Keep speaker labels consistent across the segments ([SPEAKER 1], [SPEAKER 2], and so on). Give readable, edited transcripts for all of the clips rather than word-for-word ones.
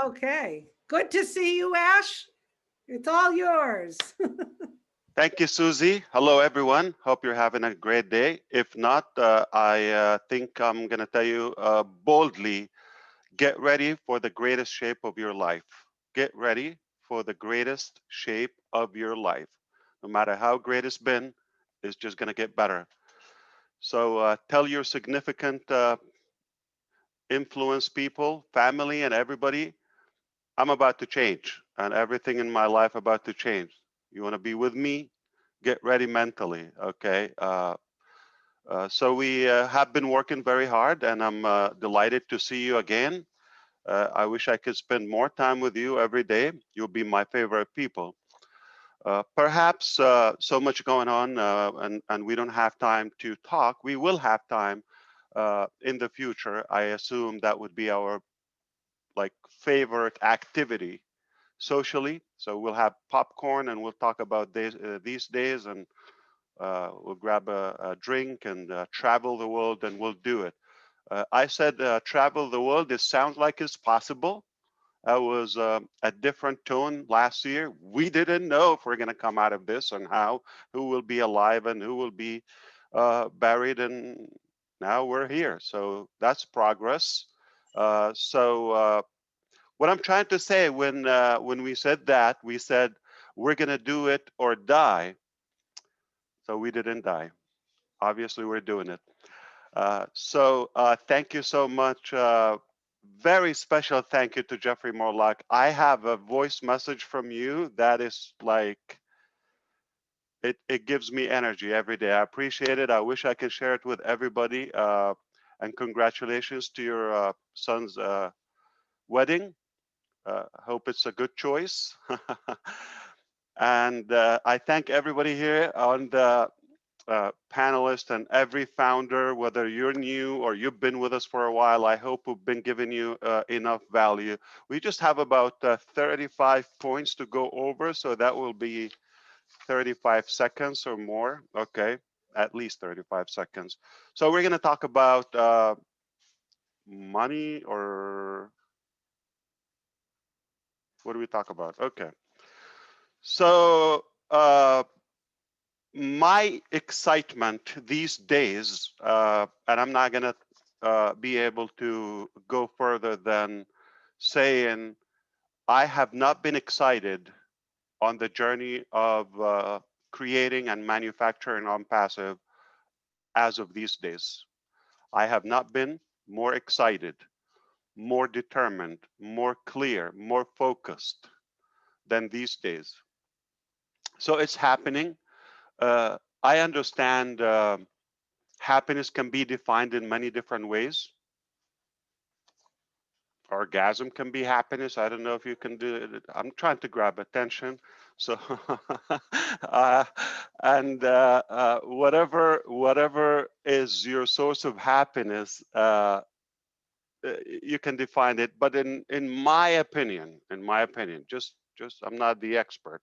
[SPEAKER 1] Okay. Good to see you, Ash. It's all yours.
[SPEAKER 2] Thank you, Susie. Hello, everyone. Hope you're having a great day. If not, I think I'm going to tell you boldly, get ready for the greatest shape of your life. Get ready for the greatest shape of your life. No matter how great it's been, it's just going to get better. So tell your significant influence people, family, and everybody, I'm about to change and everything in my life about to change. You want to be with me? Get ready mentally, okay? So we have been working very hard, and I'm delighted to see you again. I wish I could spend more time with you every day. You'll be my favorite people. Perhaps so much going on, and we don't have time to talk. We will have time in the future. I assume that would be our like favorite activity socially. So we'll have popcorn and we'll talk about these days, and we'll grab a drink and travel the world, and we'll do it. I said travel the world. It sounds like it's possible. That was a different tone last year. We didn't know if we're going to come out of this and how, who will be alive and who will be buried. And now we're here. So that's progress. So what I'm trying to say when we said that, we said we're going to do it or die. So we didn't die. Obviously, we're doing it. So thank you so much. Very special thank you to Jeffrey Morlock. I have a voice message from you that is like, it gives me energy every day. I appreciate it. I wish I could share it with everybody. And congratulations to your son's wedding. Hope it's a good choice. And I thank everybody here on the panelists and every founder, whether you're new or you've been with us for a while. I hope we've been giving you enough value. We just have about 35 points to go over, so that will be 35 seconds or more. Okay, at least 35 seconds. So we're going to talk about money, or what do we talk about? Okay. So my excitement these days, and I'm not going to be able to go further than saying I have not been excited on the journey of creating and manufacturing on passive as of these days. I have not been more excited, more determined, more clear, more focused than these days. So it's happening. I understand happiness can be defined in many different ways. Orgasm can be happiness. I don't know if you can do it. I'm trying to grab attention. So, uh, and whatever is your source of happiness, you can define it. But in my opinion, just I'm not the expert.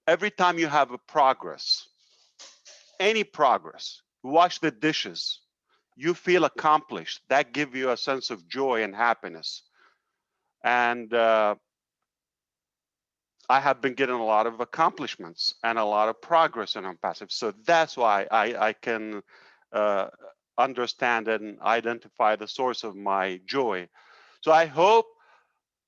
[SPEAKER 2] Every time you have a progress, any progress, wash the dishes, you feel accomplished. That gives you a sense of joy and happiness. And I have been getting a lot of accomplishments and a lot of progress in passive. So that's why I can uh, understand and identify the source of my joy. So I hope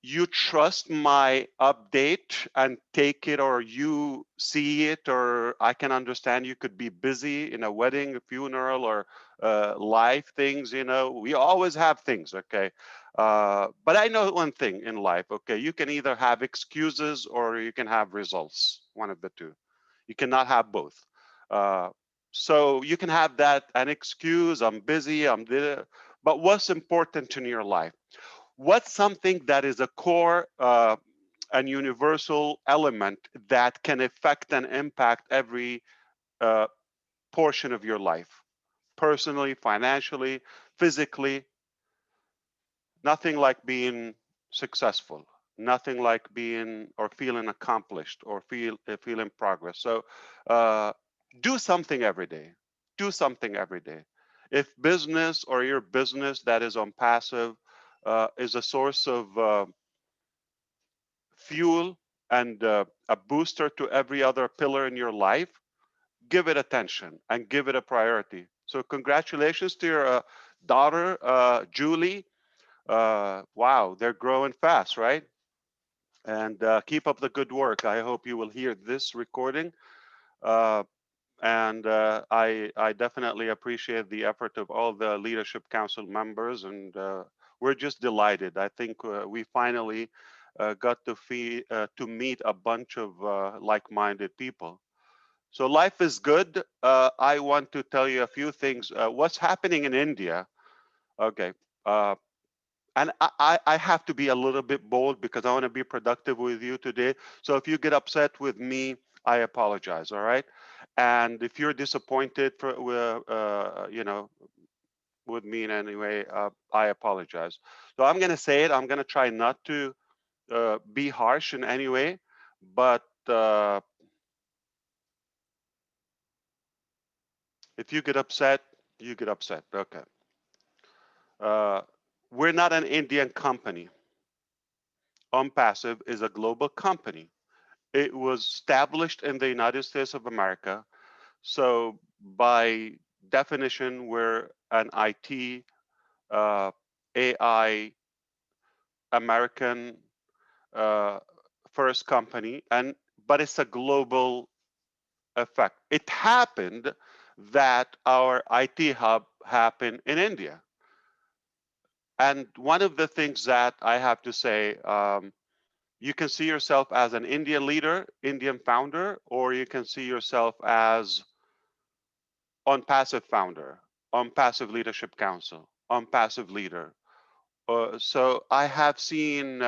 [SPEAKER 2] you trust my update and take it, or you see it, or I can understand you could be busy in a wedding, a funeral, or life things. We always have things, okay? But I know one thing in life, okay? You can either have excuses or you can have results, one of the two. You cannot have both. uh, so you can have that an excuse, I'm busy, I'm there. But what's important in your life? What's something that is a core and universal element that can affect and impact every uh, portion of your life, personally, financially, physically? Nothing like being successful, nothing like being or feeling accomplished or feeling progress. So uh, do something every day. Do something every day. If business or your business that is on passive, is a source of fuel and a booster to every other pillar in your life, give it attention and give it a priority. So congratulations to your daughter, Julie. Wow, they're growing fast, right? And keep up the good work. I hope you will hear this recording. Uh, and I definitely appreciate the effort of all the leadership council members, and we're just delighted. I think we finally got to meet a bunch of like-minded people. So life is good. I want to tell you a few things. What's happening in India? Okay. Uh, and I have to be a little bit bold because I want to be productive with you today. So if you get upset with me, I apologize. All right. And if you're disappointed for, with me in any way, I apologize. So I'm going to say it. I'm going to try not to be harsh in any way, but if you get upset, you get upset. Okay. Uh, we're not an Indian company. Passive is a global company. It was established in the United States of America. So by definition, we're an IT, AI, American uh, first company, and but it's a global effect. It happened that our IT hub happened in India. And one of the things that I have to say, you can see yourself as an Indian leader, Indian founder, or you can see yourself as on passive founder, on passive leadership council, on passive leader. So I have seen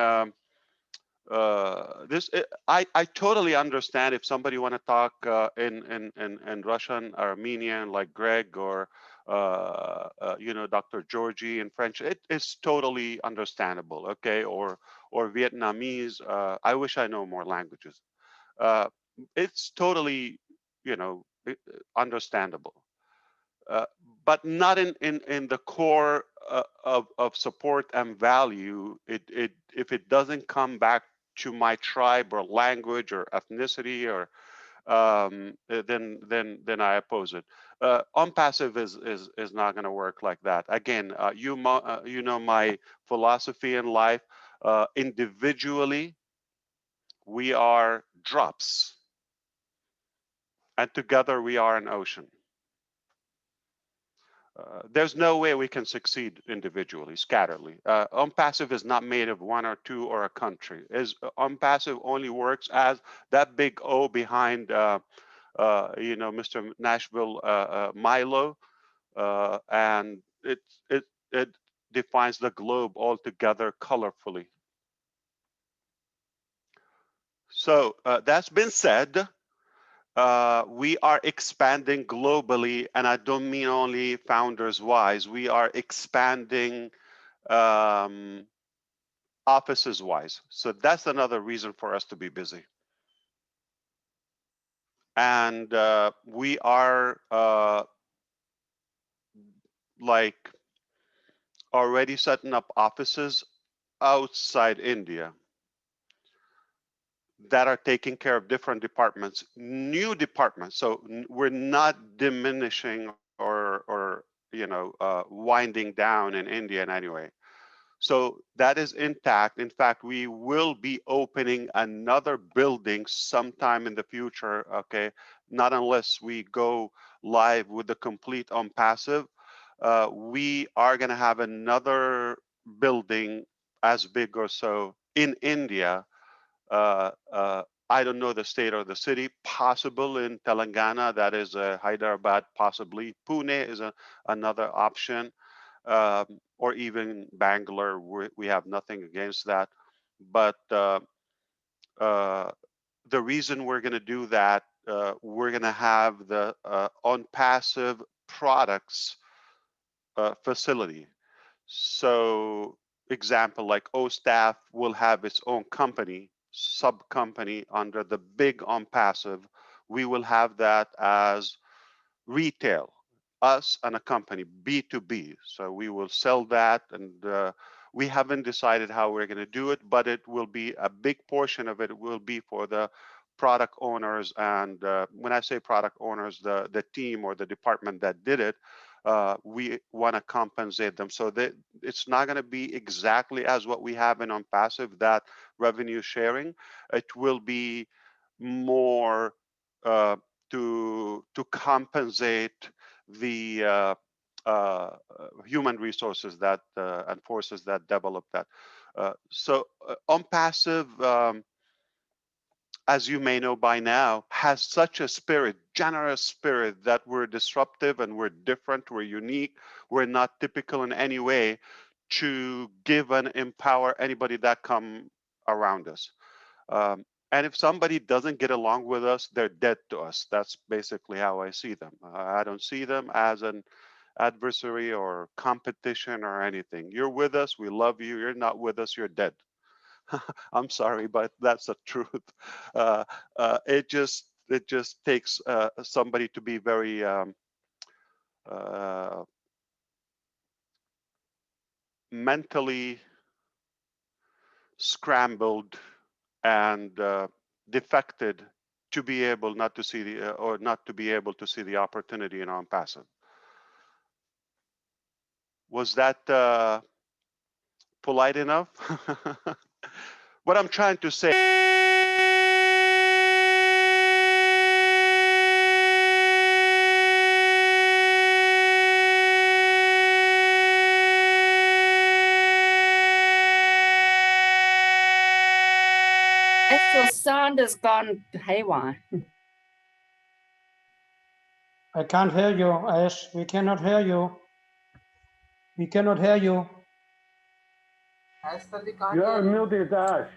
[SPEAKER 2] this. I totally understand if somebody want to talk in Russian or Armenian like Greg or Dr. Georgie in French. It is totally understandable. Okay, or Vietnamese. I wish I know more languages. Uh, it's totally understandable. Uh, but not in the core of support and value. It if it doesn't come back to my tribe or language or ethnicity or then I oppose it. On passive is not going to work like that. Again, you know my philosophy in life. Individually, we are drops, and together we are an ocean. There's no way we can succeed individually, scatteredly. Unpassive is not made of one or two or a country. Unpassive only works as that big O behind, Mr. Nashville Milo, and it defines the globe altogether colorfully. So that's been said. We are expanding globally, and I don't mean only founders wise. We are expanding um, offices wise. So that's another reason for us to be busy. And we are like already setting up offices outside India that are taking care of different departments, new departments. So we're not diminishing or winding down in India in any way. So that is intact. In fact, we will be opening another building sometime in the future. Okay, not unless we go live with the complete on passive. We are going to have another building as big or so in India. I don't know the state or the city. Possible in Telangana, that is Hyderabad. Possibly Pune is another option, or even Bangalore. We have nothing against that, but uh, the reason we're going to do that, we're going to have the on passive products facility. So example, like OStaff will have its own company, sub company under the big on passive. We will have that as retail, us and a company, B2B. So we will sell that, and We haven't decided how we're going to do it, but it will be a big portion of it will be for the product owners. And when I say product owners, the team or the department that did it, we want to compensate them. So that it's not going to be exactly as what we have in on passive, that revenue sharing. It will be more to compensate the human resources that and forces that develop that. So on passive, as you may know by now, has such a spirit, generous spirit, that we're disruptive and we're different, we're unique, we're not typical in any way, to give and empower anybody that come around us. And if somebody doesn't get along with us, they're dead to us. That's basically how I see them. I don't see them as an adversary or competition or anything. You're with us, we love you. You're not with us, you're dead. I'm sorry, but that's the truth. It just takes somebody to be very uh, mentally scrambled and defected to be able not to see the or not to be able to see the opportunity in on passive. Was that polite enough? What I'm trying to say.
[SPEAKER 3] Your sound has gone haywire.
[SPEAKER 4] I can't hear you, Ash. We cannot hear you. We cannot hear you.
[SPEAKER 5] You are muted, Ash.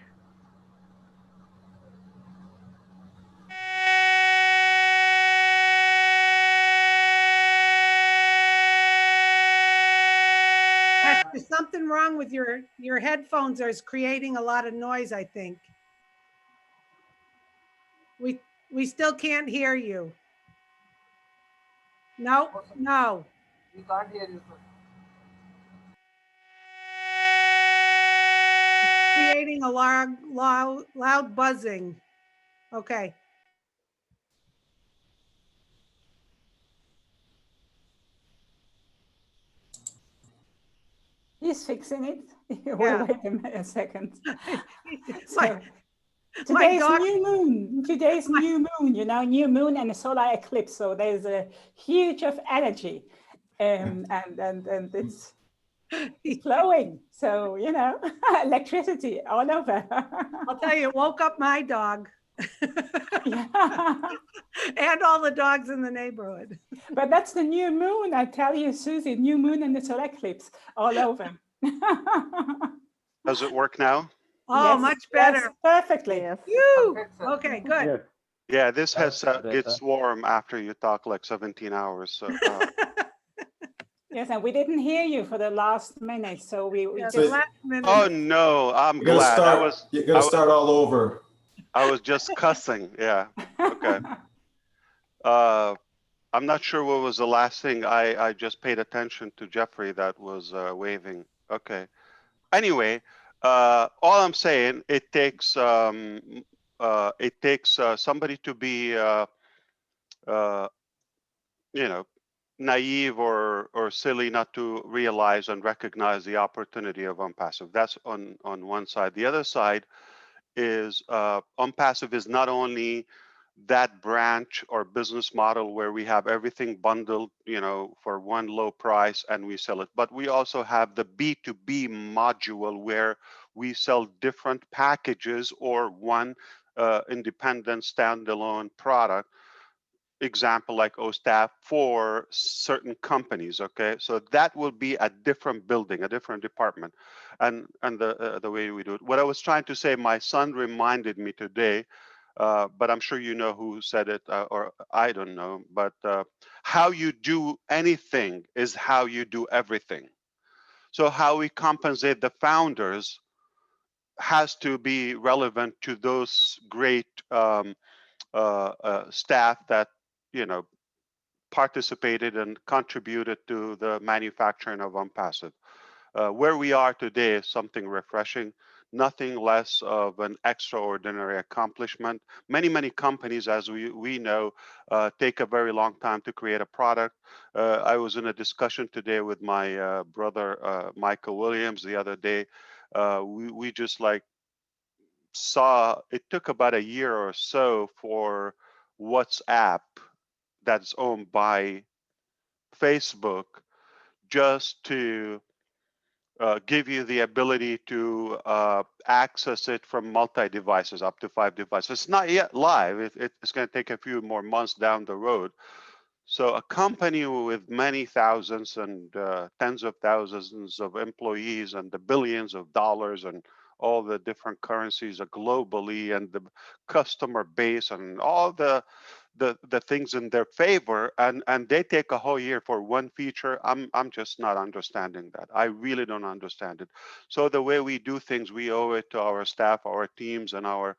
[SPEAKER 1] There's something wrong with your headphones. Is creating a lot of noise, I think. We still can't hear you. No, no.
[SPEAKER 6] We can't hear you, sir.
[SPEAKER 1] Creating a loud buzzing. Okay.
[SPEAKER 7] He's fixing it.
[SPEAKER 1] Yeah.
[SPEAKER 7] Wait a second.
[SPEAKER 1] my,
[SPEAKER 7] Today's new moon. Today's new moon. You know, new moon and a solar eclipse. So there's a huge of energy, and it's flowing. So you know, electricity all over.
[SPEAKER 1] I'll tell you, it woke up my dog. And all the dogs in the neighborhood.
[SPEAKER 7] But that's the new moon, I tell you, Susie, new moon and the solar eclipse all over.
[SPEAKER 2] Does it work now?
[SPEAKER 1] Oh, yes, much better.
[SPEAKER 7] Yes, perfectly.
[SPEAKER 1] Yes. Okay, good.
[SPEAKER 5] Yes.
[SPEAKER 2] Yeah, this has gets warm after you talk like 17 hours. So.
[SPEAKER 7] Yes, and we didn't hear you for the last minute, so we
[SPEAKER 1] yes,
[SPEAKER 7] just.
[SPEAKER 2] Oh no, I'm glad.
[SPEAKER 8] You're gonna start all over.
[SPEAKER 2] I was just cussing. Yeah. Okay. I'm not sure what was the last thing. I just paid attention to Jeffrey that was waving. Okay. Anyway, all I'm saying, it takes somebody to be naive or silly not to realize and recognize the opportunity of unpassive. That's on one side. The other side is unpassive is not only that branch or business model where we have everything bundled, for one low price and we sell it, but we also have the B2B module where we sell different packages or one independent standalone product. Example like OSTAF for certain companies. Okay, so that will be a different building, a different department, and the way we do it. What I was trying to say, my son reminded me today, but I'm sure you know who said it, or I don't know, but how you do anything is how you do everything. So how we compensate the founders has to be relevant to those great staff that participated and contributed to the manufacturing of unpassive. Where we are today is something refreshing, nothing less of an extraordinary accomplishment. Many companies, as we know, take a very long time to create a product. I was in a discussion today with my brother, Michael Williams, the other day. We just like saw it took about a year or so for WhatsApp, that's owned by Facebook, just to give you the ability to access it from multi-devices, up to 5 devices. It's not yet live. It's going to take a few more months down the road. So a company with many thousands and tens of thousands of employees and the billions of dollars and all the different currencies globally and the customer base and all the things in their favor, and they take a whole year for one feature. I'm just not understanding that. I really don't understand it. So the way we do things, we owe it to our staff, our teams, and our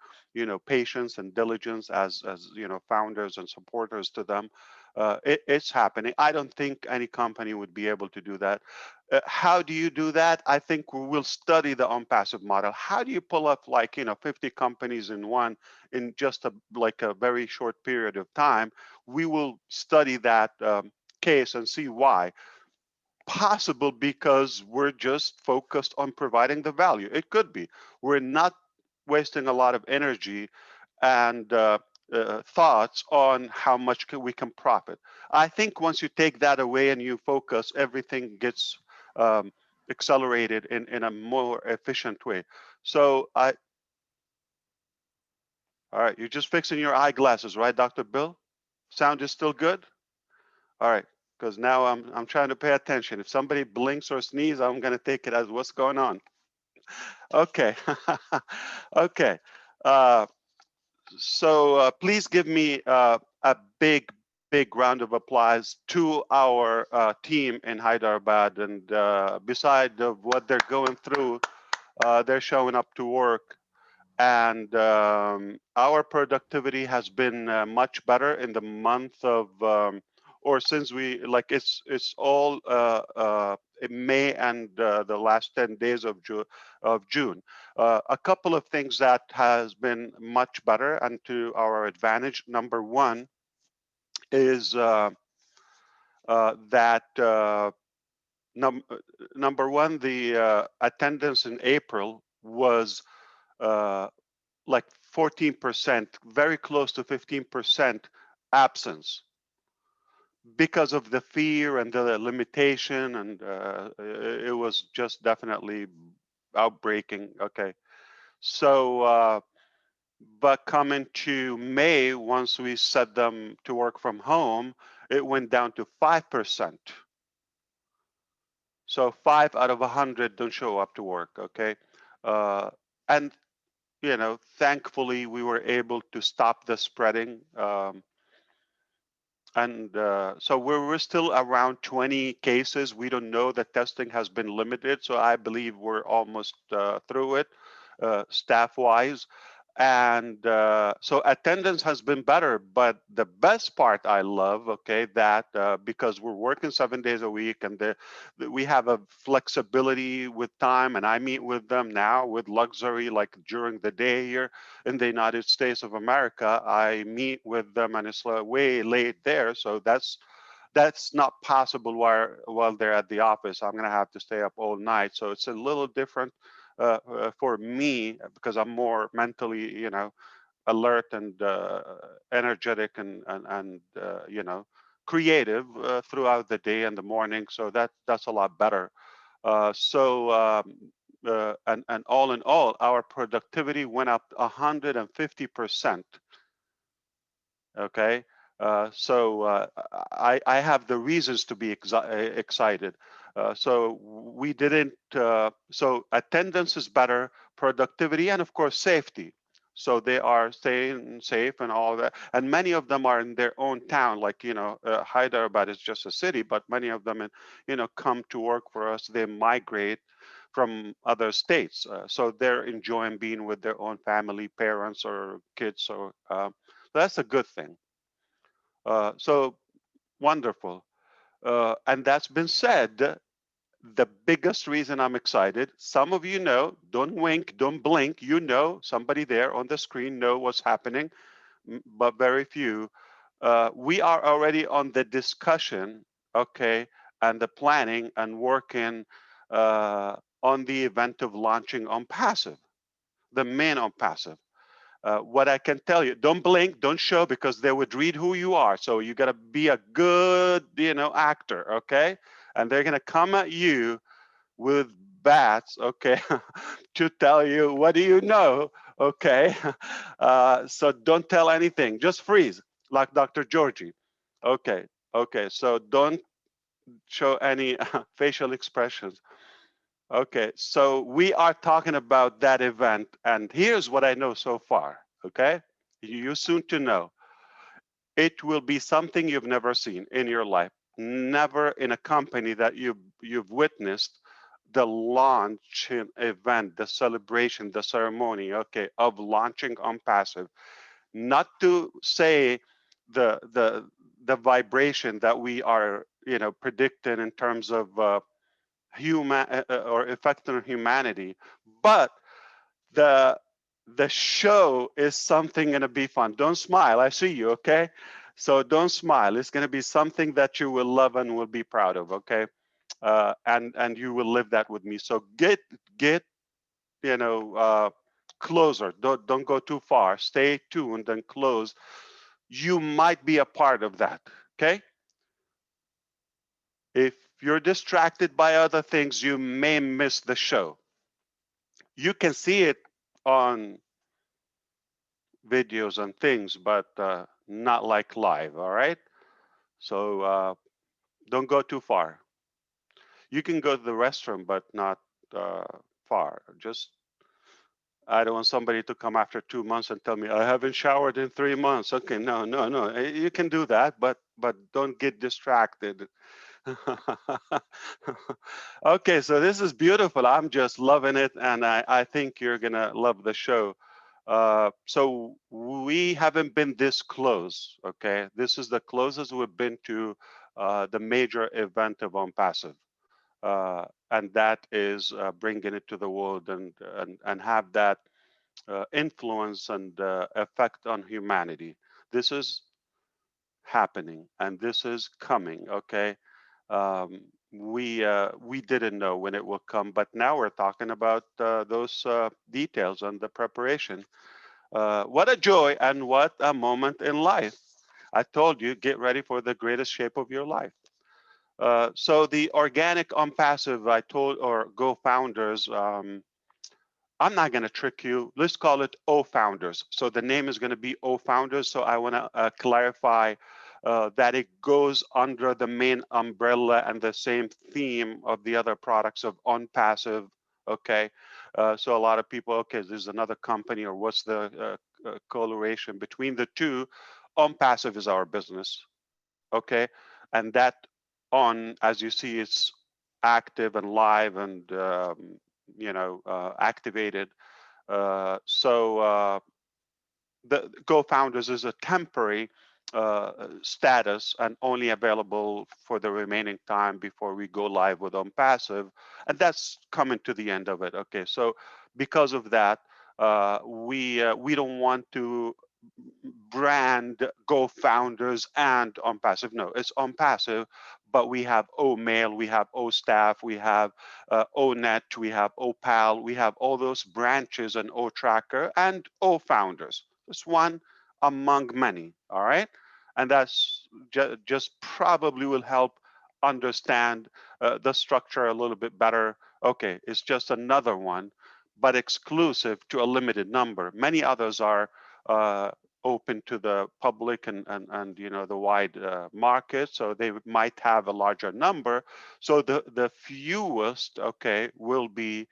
[SPEAKER 2] patience and diligence as founders and supporters to them. It's happening. I don't think any company would be able to do that. How do you do that? I think we will study the OnPassive model. How do you pull up 50 companies in just a very short period of time? We will study that case and see why. Possible because we're just focused on providing the value. It could be we're not wasting a lot of energy and thoughts on how much we can profit. I think once you take that away and you focus, everything gets accelerated in a more efficient way. So all right, you're just fixing your eyeglasses, right, Dr. Bill? Sound is still good? All right, because now I'm trying to pay attention. If somebody blinks or sneezes, I'm going to take it as what's going on. Okay, okay. So please give me a big round of applause to our team in Hyderabad. And beside of what they're going through, they're showing up to work. And our productivity has been much better in the month of, or since it's all in May and the last 10 days of June. A couple of things that has been much better and to our advantage. Number one is that number one, the attendance in April was like 14%, very close to 15% absence because of the fear and the limitation, and it was just definitely outbreaking. Okay, so but coming to May, once we set them to work from home, it went down to 5%. So 5 out of 100 don't show up to work. Okay, and thankfully we were able to stop the spreading. And so we're still around 20 cases. We don't know that testing has been limited. So I believe we're almost through it staff-wise. And so attendance has been better, but the best part I love, okay, that because we're working 7 days a week and we have a flexibility with time, and I meet with them now with luxury, like during the day here in the United States of America, I meet with them and it's way late there. So that's not possible while they're at the office. I'm gonna have to stay up all night. So it's a little different for me because I'm more mentally, alert and energetic and creative throughout the day and the morning. So that's a lot better. And all in all, our productivity went up 150%. Okay. So I have the reasons to be excited. So we didn't, so attendance is better, productivity, and of course, safety. So they are staying safe and all that. And many of them are in their own town, like, Hyderabad is just a city, but many of them, come to work for us. They migrate from other states. So they're enjoying being with their own family, parents or kids. So that's a good thing. So wonderful. And that's been said, the biggest reason I'm excited, some of you know, don't wink, don't blink, you know, somebody there on the screen know what's happening, but very few. We are already on the discussion, okay, and the planning and working on the event of launching on passive, the main on passive. What I can tell you, don't blink, don't show, because they would read who you are. So you got to be a good, actor, okay? And they're going to come at you with bats, okay, to tell you, what do you know, okay? So don't tell anything, just freeze, like Dr. Georgie. Okay, so don't show any facial expressions. Okay, so we are talking about that event, and here's what I know so far, okay? You soon to know. It will be something you've never seen in your life, never in a company that you've witnessed the launch event, the celebration, the ceremony, okay, of launching on passive. Not to say the vibration that we are, predicting in terms of human or effect on humanity, but the show is something going to be fun. Don't smile, I see you, okay? So don't smile. It's going to be something that you will love and will be proud of, okay? And you will live that with me. So get closer. Don't go too far. Stay tuned and close. You might be a part of that, okay? If you're distracted by other things, you may miss the show. You can see it on videos and things, but not like live, all right? So don't go too far. You can go to the restroom, but not far. Just, I don't want somebody to come after 2 months and tell me, I haven't showered in 3 months. Okay, no. You can do that, but don't get distracted. Okay, so this is beautiful. I'm just loving it, and I think you're gonna love the show. So we haven't been this close, okay? This is the closest we've been to the major event of On Passive. And that is bringing it to the world and have that influence and effect on humanity. This is happening and this is coming, okay? We didn't know when it will come, but now we're talking about those details and the preparation. What a joy and what a moment in life. I told you, get ready for the greatest shape of your life. So the organic on passive, I told, or Go Founders, I'm not going to trick you. Let's call it O Founders. So the name is going to be O Founders. So I want to clarify that it goes under the main umbrella and the same theme of the other products of On Passive. Okay. So a lot of people, okay, there's another company, or what's the correlation between the two? On Passive is our business. Okay. And that On, as you see, it's active and live and activated. So the Go Founders is a temporary status and only available for the remaining time before we go live with On Passive, and that's coming to the end of it. Okay, so because of that, we don't want to brand Go Founders and On Passive. No, it's On Passive, but we have O Mail, we have O Staff, we have O Net, we have O Pal, we have all those branches and O Tracker and O Founders. It's one among many, all right? And that's just probably will help understand the structure a little bit better. Okay, it's just another one, but exclusive to a limited number. Many others are open to the public and the wide market, so they might have a larger number. So the fewest, okay, will be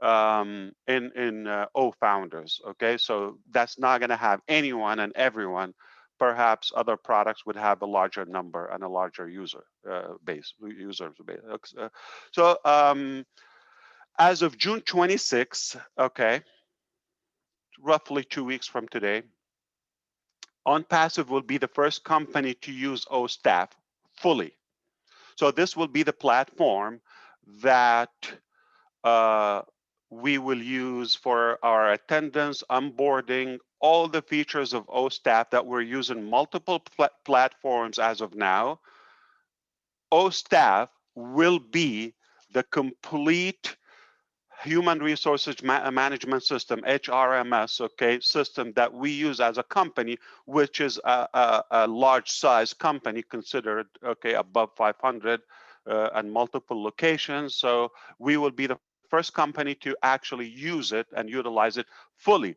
[SPEAKER 2] in O Founders. Okay, so that's not going to have anyone and everyone. Perhaps other products would have a larger number and a larger user base. So as of June 26, okay, roughly 2 weeks from today, On Passive will be the first company to use O Staff fully. So this will be the platform that we will use for our attendance, onboarding, all the features of OSTAF that we're using multiple platforms as of now. OSTAF will be the complete human resources management system, HRMS, okay, system that we use as a company, which is a large size company considered, okay, above 500 and multiple locations. So we will be the first company to actually use it and utilize it fully.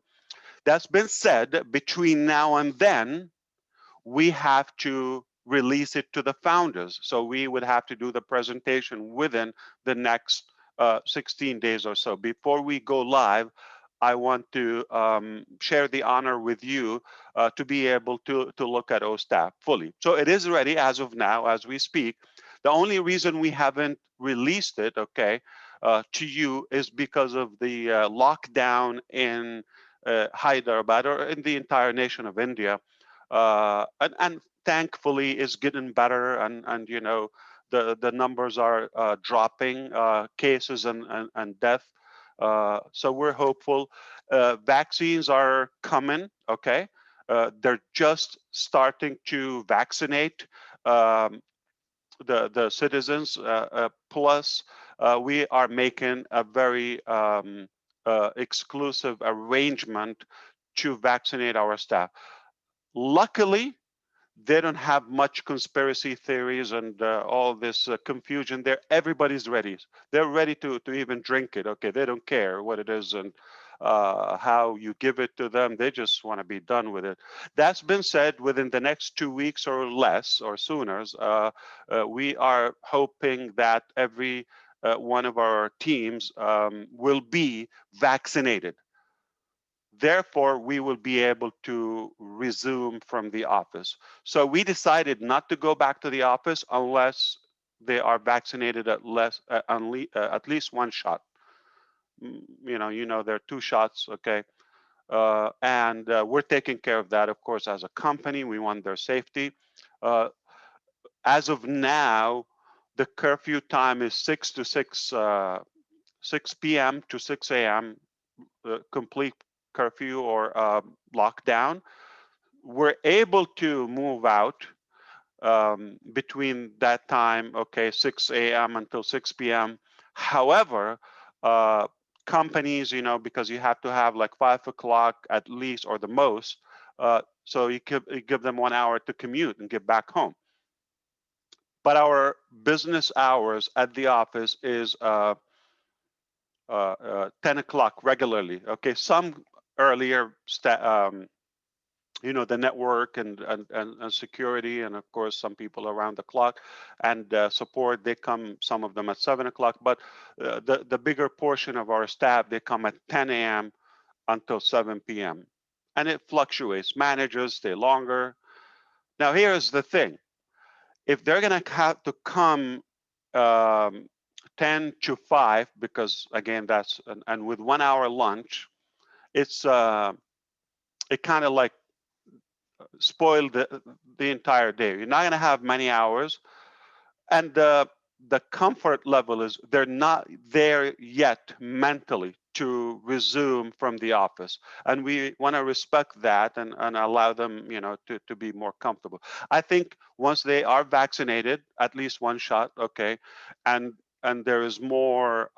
[SPEAKER 2] That's been said, between now and then, we have to release it to the founders. So we would have to do the presentation within the next 16 days or so. Before we go live, I want to share the honor with you to be able to look at OSTAF fully. So it is ready as of now, as we speak. The only reason we haven't released it, okay, to you is because of the lockdown in Hyderabad, or in the entire nation of India. And thankfully it's getting better, and you know, the numbers are dropping, cases and death. So we're hopeful. Vaccines are coming, okay? They're just starting to vaccinate the citizens. Plus, we are making a very exclusive arrangement to vaccinate our staff. Luckily, they don't have much conspiracy theories and all this confusion there. Everybody's ready. They're ready to even drink it. Okay, they don't care what it is and how you give it to them. They just want to be done with it. That's been said, within the next 2 weeks or less or sooner, we are hoping that every one of our teams will be vaccinated. Therefore, we will be able to resume from the office. So we decided not to go back to the office unless they are vaccinated at least one shot. You know, there are 2 shots, okay? And we're taking care of that, of course, as a company. We want their safety. As of now, the curfew time is 6 p.m. to 6 a.m. Complete curfew or lockdown. We're able to move out between that time, okay, 6 a.m. until 6 p.m. However, companies, you know, because you have to have like 5 o'clock at least, or the most, so you give them 1 hour to commute and get back home. But our business hours at the office is 10 o'clock regularly. Okay, some earlier, you know, the network and security, and of course some people around the clock, and support, they come, some of them at 7 o'clock. But the bigger portion of our staff, they come at 10 a.m. until 7 p.m. and it fluctuates. Managers stay longer. Now here's the thing: if they're going to have to come 10 to 5, because again, that's and with 1 hour lunch, it's it kind of like spoil the entire day. You're not going to have many hours, and the comfort level is they're not there yet mentally to resume from the office, and we want to respect that and allow them, you know, to be more comfortable. I think once they are vaccinated, at least 1 shot, okay, and there is more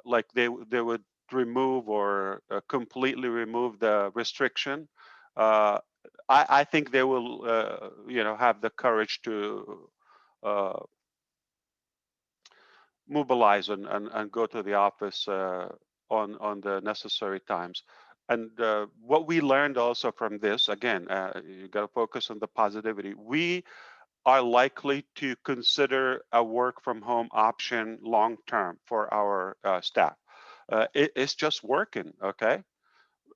[SPEAKER 2] like they would remove or completely remove the restriction. I think they will, you know, have the courage to mobilize and go to the office on the necessary times. And what we learned also from this, again, you got to focus on the positivity. We are likely to consider a work from home option long term for our staff. It's just working, okay?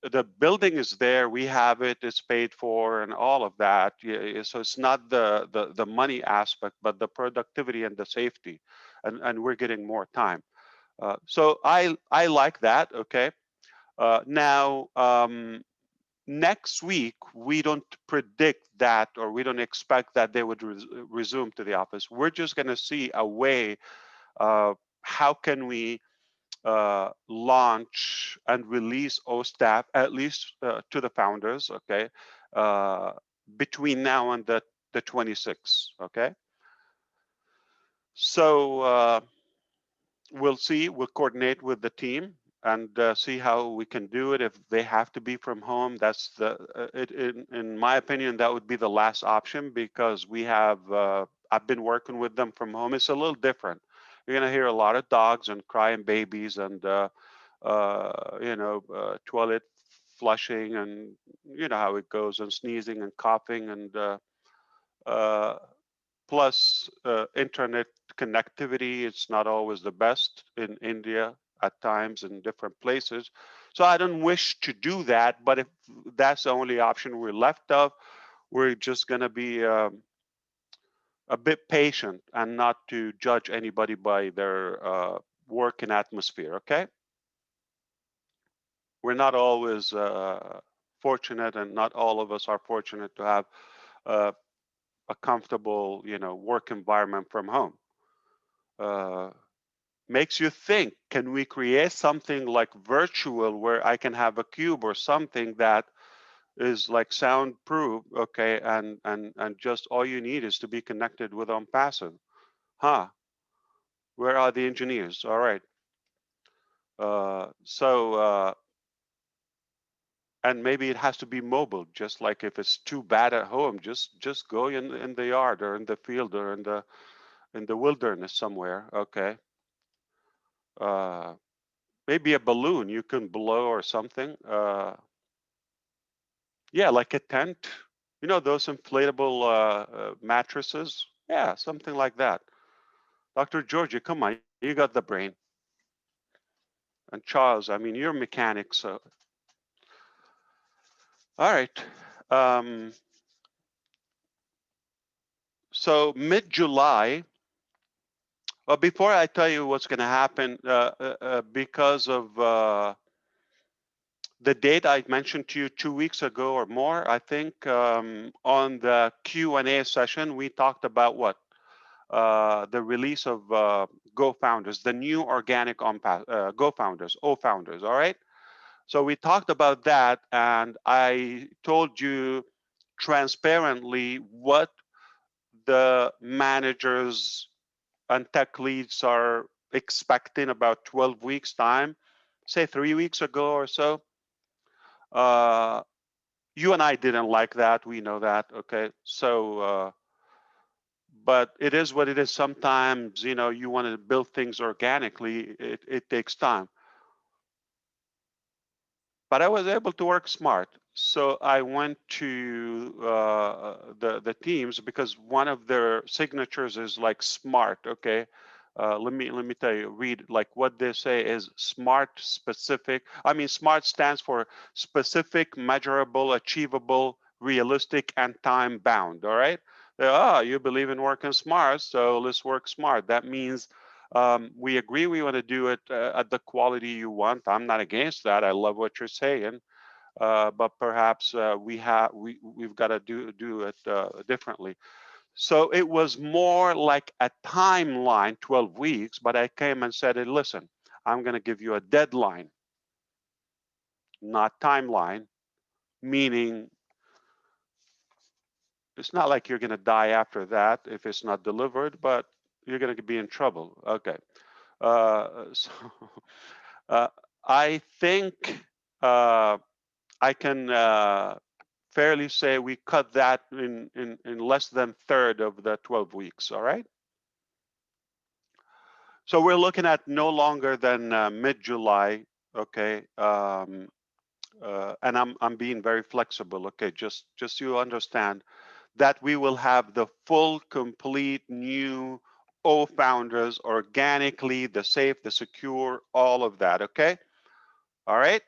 [SPEAKER 2] The building is there, we have it, it's paid for, and all of that. So it's not the money aspect, but the productivity and the safety, and we're getting more time. So I like that. Okay. Now next week we don't predict that, or we don't expect that they would resume to the office. We're just going to see a way How can we launch and release OSTAF, at least to the founders, okay, between now and the 26th, okay? So we'll see, we'll coordinate with the team and see how we can do it. If they have to be from home, that's in my opinion, that would be the last option, because we have, I've been working with them from home. It's a little different. You're gonna hear a lot of dogs and crying babies and toilet flushing, and you know how it goes, and sneezing and coughing, and plus internet connectivity. It's not always the best in India at times in different places. So I don't wish to do that, but if that's the only option we're left of, we're just going to be a bit patient and not to judge anybody by their working atmosphere, okay? We're not always fortunate, and not all of us are fortunate to have a comfortable, work environment from home. Makes you think, can we create something like virtual where I can have a cube or something that is like soundproof, okay, and just all you need is to be connected with on passive. Where are the engineers? All right. And maybe it has to be mobile, just like if it's too bad at home, just go in the yard or in the field or in the wilderness somewhere, okay. Maybe a balloon you can blow or something. Yeah, like a tent. You know those inflatable mattresses? Yeah, something like that. Dr. Georgie, come on, you got the brain. And Charles, I mean, you're a mechanic, so. All right. So mid-July, well, before I tell you what's going to happen, because of the date I mentioned to you 2 weeks ago or more, I think on the Q&A session, we talked about what? The release of Go Founders, the new organic Go Founders, O Founders, all right? So we talked about that, and I told you transparently what the managers and tech leads are expecting about 12 weeks time, say 3 weeks ago or so. You and I didn't like that, we know that, okay? So, but it is what it is. Sometimes, you want to build things organically, it takes time. But I was able to work smart. So I went to the teams, because one of their signatures is like SMART, okay? Let me tell you, read like what they say is SMART specific. I mean, SMART stands for specific, measurable, achievable, realistic, and time bound, all right? You believe in working smart, so let's work smart. That means we agree we want to do it at the quality you want. I'm not against that. I love what you're saying, but perhaps we've got to do it differently. So it was more like a timeline, 12 weeks, but I came and said, listen, I'm going to give you a deadline, not timeline, meaning it's not like you're going to die after that if it's not delivered, but you're going to be in trouble. Okay. So I think I can fairly say we cut that in less than third of the 12 weeks, all right? So we're looking at no longer than mid-July, okay? And I'm being very flexible, okay? Just so you understand that we will have the full, complete new O Founders organically, the safe, the secure, all of that, okay? All right?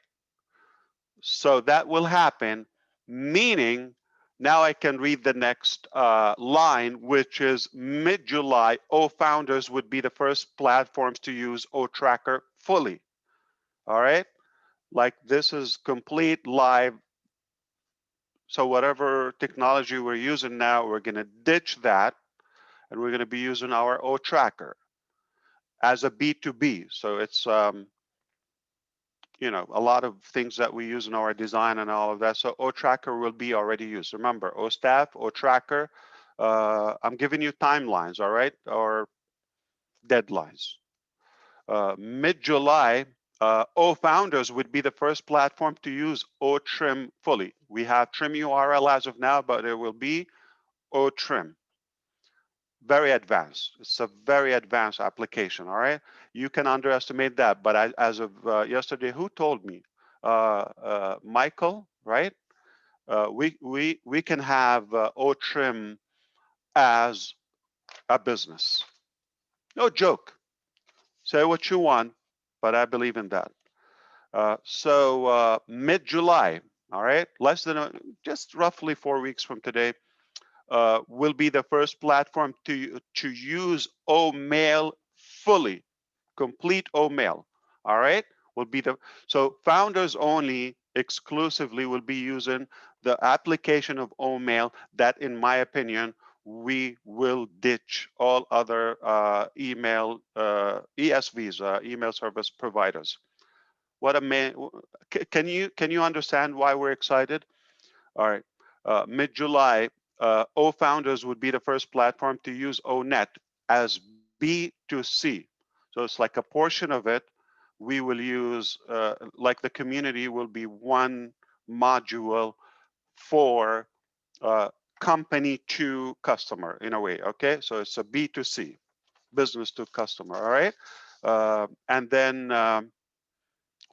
[SPEAKER 2] So that will happen, meaning now I can read the next line, which is mid-July, O Founders would be the first platforms to use O Tracker fully. All right? Like this is complete live. So whatever technology we're using now, we're going to ditch that, and we're going to be using our O Tracker. as a B2B. So it's you know, a lot of things that we use in our design and all of that. So O-Tracker will be already used. Remember, O-Staff, O-Tracker. I'm giving you timelines, all right, or deadlines. Mid-July, O-Founders would be the first platform to use O-Trim fully. We have Trim URL as of now, but it will be O-Trim. Very advanced. It's a very advanced application, all right? You can underestimate that, but as of yesterday, who told me? Michael, right? We can have O-Trim as a business. No joke. Say what you want, but I believe in that. So mid-July, all right, less than just roughly 4 weeks from today, will be the first platform to use O-Mail fully, complete O-Mail. All right, will be so founders only exclusively will be using the application of O-Mail. That, in my opinion, we will ditch all other email ESVs, email service providers. What a man! Can you understand why we're excited? All right, mid-July, O-Founders would be the first platform to use O-Net as B2C. So it's like a portion of it we will use, like the community will be one module for company to customer in a way, okay? So it's a B2C, business to customer, all right? And then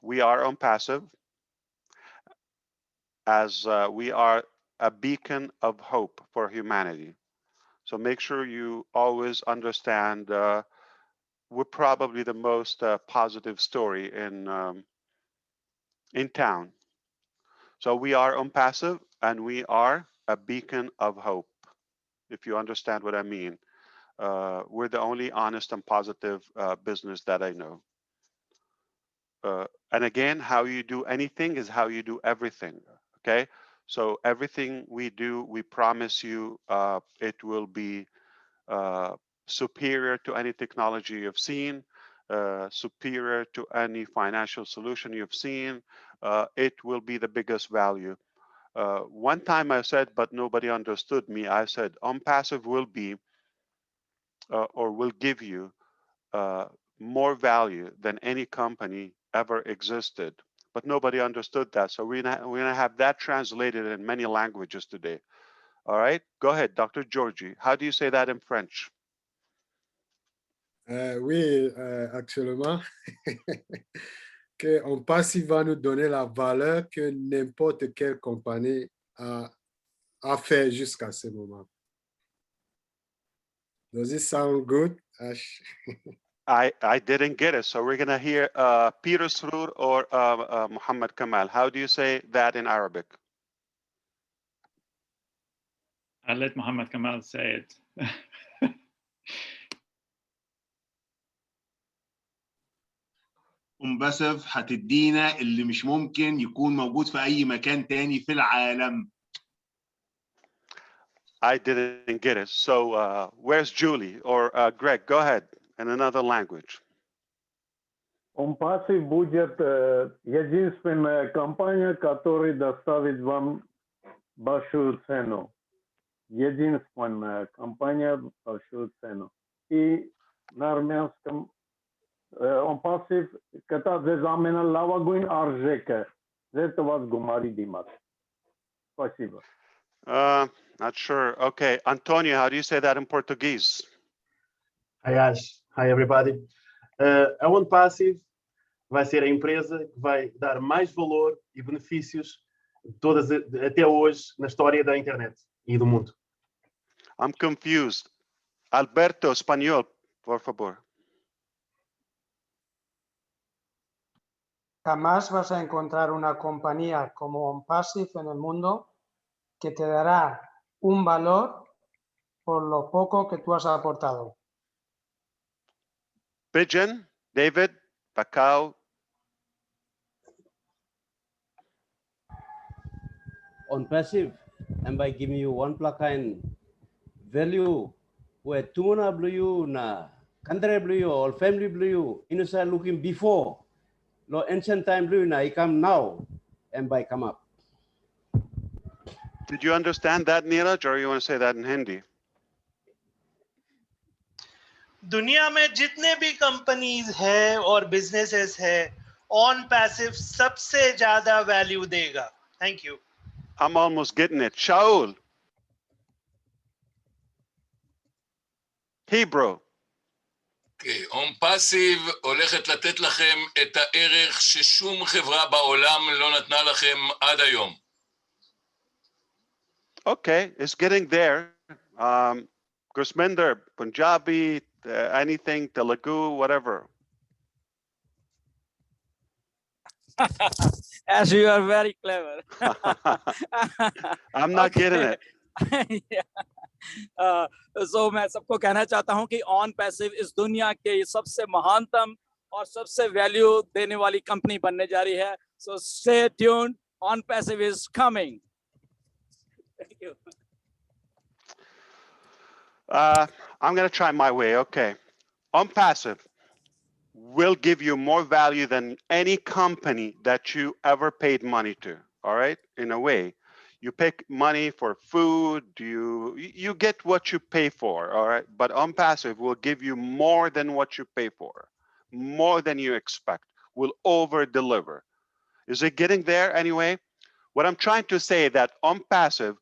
[SPEAKER 2] we are on passive, as we are a beacon of hope for humanity. So make sure you always understand we're probably the most positive story in town. So we are on passive and we are a beacon of hope, if you understand what I mean. We're the only honest and positive business that I know. And again, how you do anything is how you do everything, okay? So everything we do, we promise you it will be superior to any technology you've seen, superior to any financial solution you've seen. It will be the biggest value. One time I said, but nobody understood me, I said, OnPassive will be or will give you more value than any company ever existed. But nobody understood that. So we're gonna have that translated in many languages today. All right, go ahead, Dr. Georgie. How do you say that in French?
[SPEAKER 6] Oui, actuellement, que OnPassive va nous donner la valeur que n'importe quelle compagnie a fait jusqu'à ce moment. Does it sound good, Ash?
[SPEAKER 2] I didn't get it. So we're gonna hear Peter Sroor or Muhammad Kamal. How do you say that in Arabic?
[SPEAKER 9] I'll let Muhammad Kamal say it.
[SPEAKER 10] OnPassive هتدينا اللي مش ممكن يكون موجود في أي مكان تاني في العالم.
[SPEAKER 2] I didn't get it. So where's Julie or Greg? Go ahead in another language.
[SPEAKER 5] OnPassive будет единственная компания, которая доставит вам большую цену. Единственная компания большую цену. И на армянском OnPassive կտա ձեզ ամենալավագույն արժեքը ձեր տված գումարի դիմաց. Спасибо.
[SPEAKER 2] Not sure. Okay, Antonio, how do you say that in Portuguese?
[SPEAKER 11] Hi, Ash. Hi, everybody. A OnPassive vai ser a empresa que vai dar mais valor e benefícios todas até hoje na história da internet e do mundo.
[SPEAKER 2] I'm confused. Alberto, español, por favor.
[SPEAKER 4] Jamás vas a encontrar una compañía como OnPassive en el mundo que te dará un valor por lo poco que tú has aportado.
[SPEAKER 2] Pigeon, David, Bacau.
[SPEAKER 12] OnPassive, and by giving you one plugin value where 2W na country blue or family blue, inside looking before. Lo ancient time blue na I come now and by come up.
[SPEAKER 2] Did you understand that, Neeraj, or you want to say that in Hindi?
[SPEAKER 13] दुनिया में जितने भी companies है और businesses है, on passive सबसे ज्यादा value देगा. Thank you.
[SPEAKER 2] I'm almost getting it. Shaul. Hebrew.
[SPEAKER 14] On passive הולכת לתת לכם את הערך ששום חברה בעולם לא נתנה לכם עד היום.
[SPEAKER 2] Okay, it's getting there. Gurusminder, Punjabi, anything, Telugu, whatever.
[SPEAKER 15] As you are very clever.
[SPEAKER 2] I'm not getting it.
[SPEAKER 15] So मैं सबको कहना चाहता हूं कि on passive इस दुनिया के सबसे महानतम और सबसे वैल्यू देने वाली कंपनी बनने जा रही है. So stay tuned. On passive is coming. Thank you.
[SPEAKER 2] I'm going to try my way. Okay. On passive will give you more value than any company that you ever paid money to. All right. In a way, you pay money for food, you get what you pay for. All right. But on passive will give you more than what you pay for, more than you expect, will over deliver. Is it getting there anyway? What I'm trying to say that on passive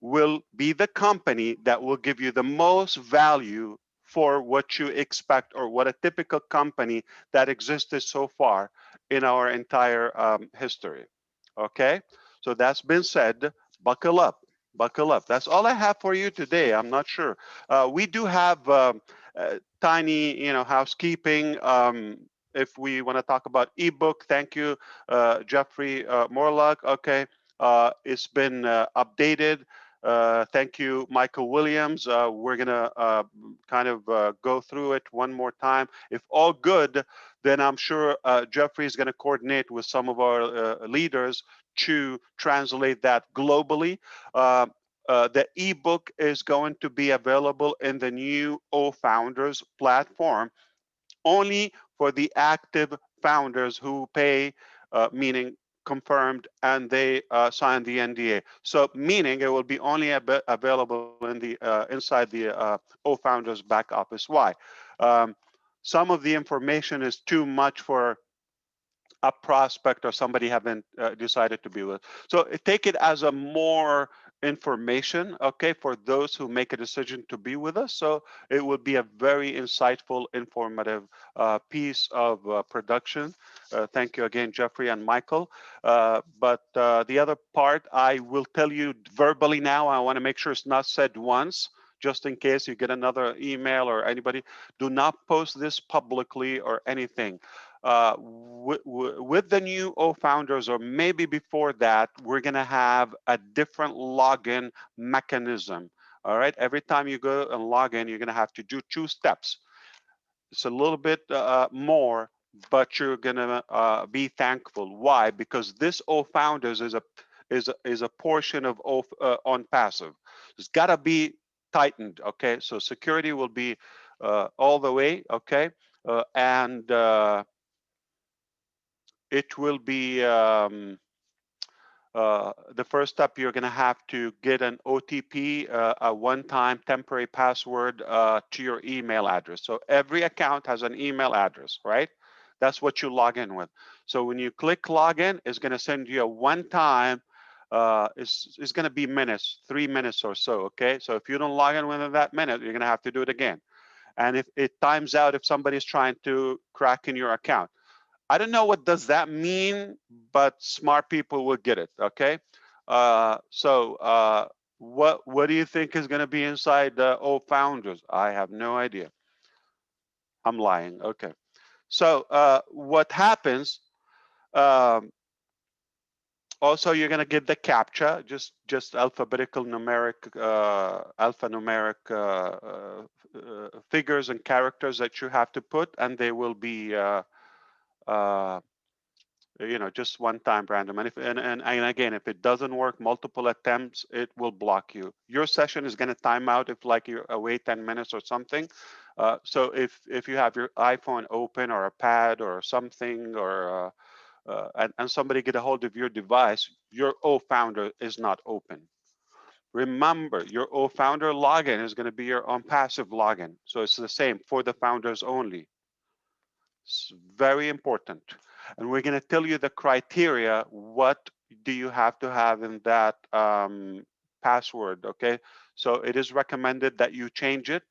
[SPEAKER 2] will be the company that will give you the most value for what you expect, or what a typical company that existed so far in our entire history. Okay, so that's been said. Buckle up, buckle up. That's all I have for you today. I'm not sure. We do have tiny, housekeeping. If we want to talk about ebook, thank you, Jeffrey Morlock. Okay, it's been updated. Thank you, Michael Williams. We're gonna kind of go through it one more time. If all good, then I'm sure Jeffrey is gonna coordinate with some of our leaders to translate that globally. The ebook is going to be available in the new O Founders platform only for the active founders who pay, meaning confirmed, and they sign the NDA. So meaning it will be only available in the inside the O Founders back office. Why? Some of the information is too much for a prospect or somebody haven't decided to be with. So take it as a more information, okay, for those who make a decision to be with us. So it would be a very insightful, informative piece of production. Thank you again, Jeffrey and Michael. But the other part, I will tell you verbally now. I want to make sure it's not said once, just in case you get another email or anybody. Do not post this publicly or anything. With the new O Founders, or maybe before that, we're going to have a different login mechanism. All right. Every time you go and log in, you're going to have to do 2 steps. It's a little bit more, but you're going to be thankful. Why? Because this O Founders is a portion of on passive. It's got to be tightened. Okay. So security will be all the way. Okay. And it will be the first step. You're going to have to get an OTP, a one-time temporary password to your email address. So every account has an email address, right? That's what you log in with. So when you click login, it's going to send you a one-time. It's going to be minutes, 3 minutes or so. Okay. So if you don't log in within that minute, you're going to have to do it again. And if it times out, if somebody's trying to crack in your account, I don't know what does that mean, but smart people will get it. Okay. So what do you think is going to be inside the O Founders? I have no idea. I'm lying. Okay. So what happens? Also, you're going to get the CAPTCHA, just alphabetical numeric, alphanumeric figures and characters that you have to put, and they will be You know, just one time random. And if and again, if it doesn't work, multiple attempts, it will block you. Your session is going to time out if like you're away 10 minutes or something. So if you have your iPhone open or a pad or something, or and somebody get a hold of your device, your OFounder is not open. Remember, your OFounder login is going to be your OnPassive login. So it's the same for the founders only. It's very important. And we're going to tell you the criteria. What do you have to have in that password? Okay. So it is recommended that you change it.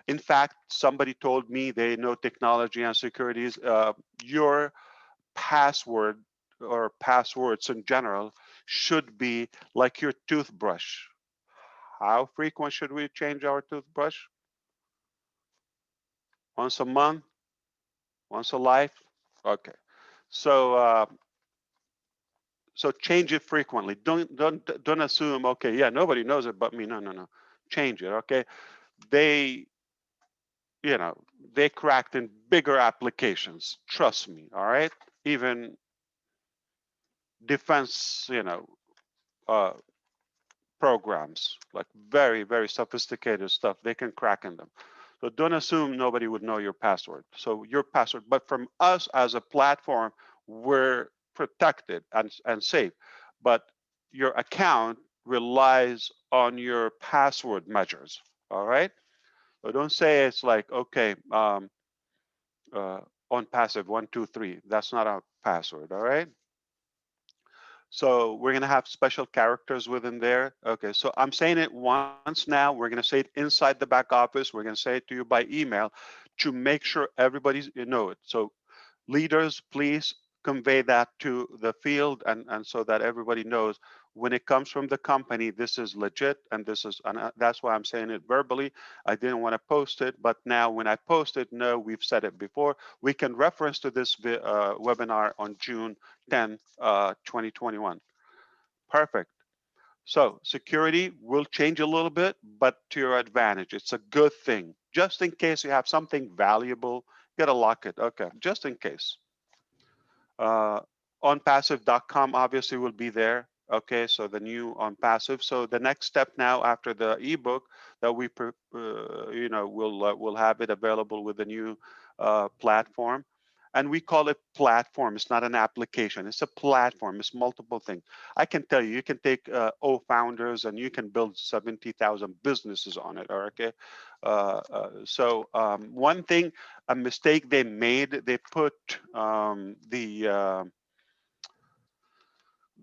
[SPEAKER 2] In fact, somebody told me they know technology and securities. Your password or passwords in general should be like your toothbrush. How frequent should we change our toothbrush? Once a month? Once a life? Okay. So so change it frequently. Don't assume, okay, yeah, nobody knows it but me. No. Change it, okay? They, you know, they cracked in bigger applications. Trust me, all right? Even defense, you know, programs, like very, very sophisticated stuff, they can crack in them. So don't assume nobody would know your password. So your password, but from us as a platform, we're protected and safe. But your account relies on your password measures. All right. So don't say it's like, okay, OnPassive 123. That's not a password. All right. So we're going to have special characters within there. Okay, so I'm saying it once now. We're going to say it inside the back office. We're going to say it to you by email to make sure everybody's know it. So leaders, please convey that to the field and so that everybody knows when it comes from the company, this is legit and this is, and that's why I'm saying it verbally. I didn't want to post it, but now when I post it, no, we've said it before. We can reference to this webinar on June 10th, 2021. Perfect. So security will change a little bit, but to your advantage. It's a good thing. Just in case you have something valuable, you gotta lock it. Okay, just in case. OnPassive.com obviously will be there. Okay, so the new OnPassive. So the next step now after the ebook that we, you know, we'll have it available with the new platform. And we call it platform. It's not an application. It's a platform. It's multiple things. I can tell you, you can take founders and you can build 70,000 businesses on it. Okay. So one thing, a mistake they made, they put the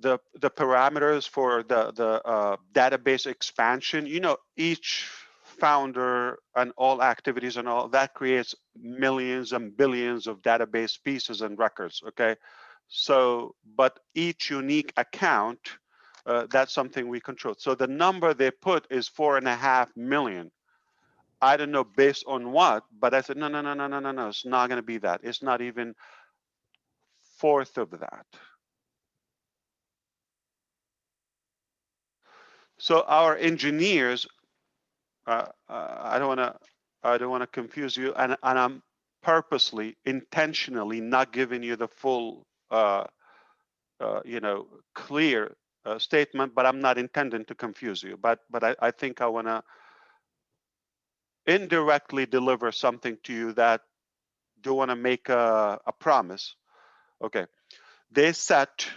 [SPEAKER 2] parameters for the database expansion. You know, each founder and all activities and all that creates millions and billions of database pieces and records. Okay, so but each unique account, that's something we control. So the number they put is 4.5 million. I don't know based on what, but I said no. It's not going to be that. It's not even fourth of that. So our engineers, I don't want to confuse you, and I'm purposely, intentionally not giving you the full, you know, clear statement, but I'm not intending to confuse you. But I think I want to indirectly deliver something to you that do want to make a promise. Okay, they set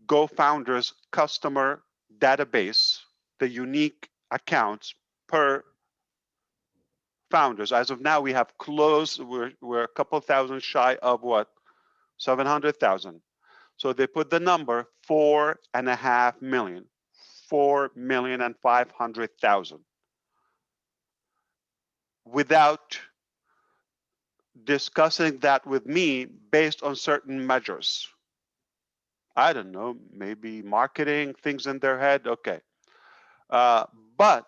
[SPEAKER 2] GoFounders customer database, the unique accounts per founders. As of now, we have close, we're a couple thousand shy of what? 700,000. So they put the number 4.5 million, 4,500,000 without discussing that with me based on certain measures. I don't know, maybe marketing, things in their head. Okay. But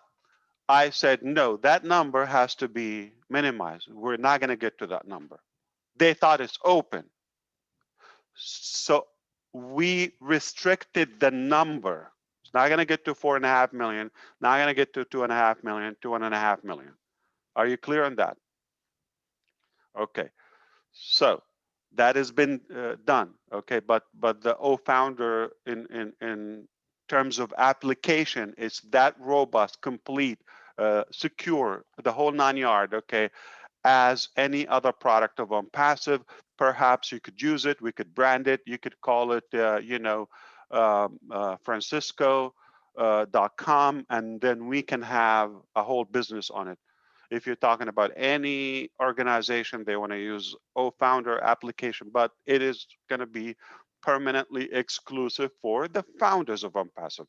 [SPEAKER 2] I said, no, that number has to be minimized. We're not going to get to that number. They thought it's open. So we restricted the number. It's not going to get to 4.5 million, not going to get to 2.5 million, 1.5 million. Are you clear on that? Okay. So That has been done, okay? But the O-Founder in terms of application, it's that robust, complete, secure, the whole 9 yard, okay? As any other product of OnPassive, perhaps you could use it, we could brand it, you could call it, Francisco.com, and then we can have a whole business on it. If you're talking about any organization, they want to use O-Founder application, but it is going to be permanently exclusive for the founders of OnPassive.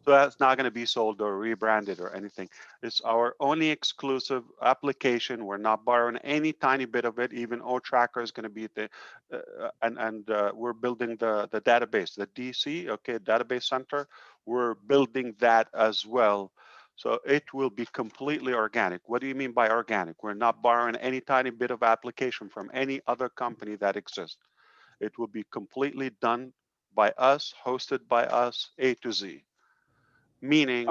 [SPEAKER 2] So that's not going to be sold or rebranded or anything. It's our only exclusive application. We're not borrowing any tiny bit of it. Even O-Tracker is going to be the, we're building the database, the DC, okay, database center. We're building that as well. So it will be completely organic. What do you mean by organic? We're not borrowing any tiny bit of application from any other company that exists. It will be completely done by us, hosted by us, A to Z. Meaning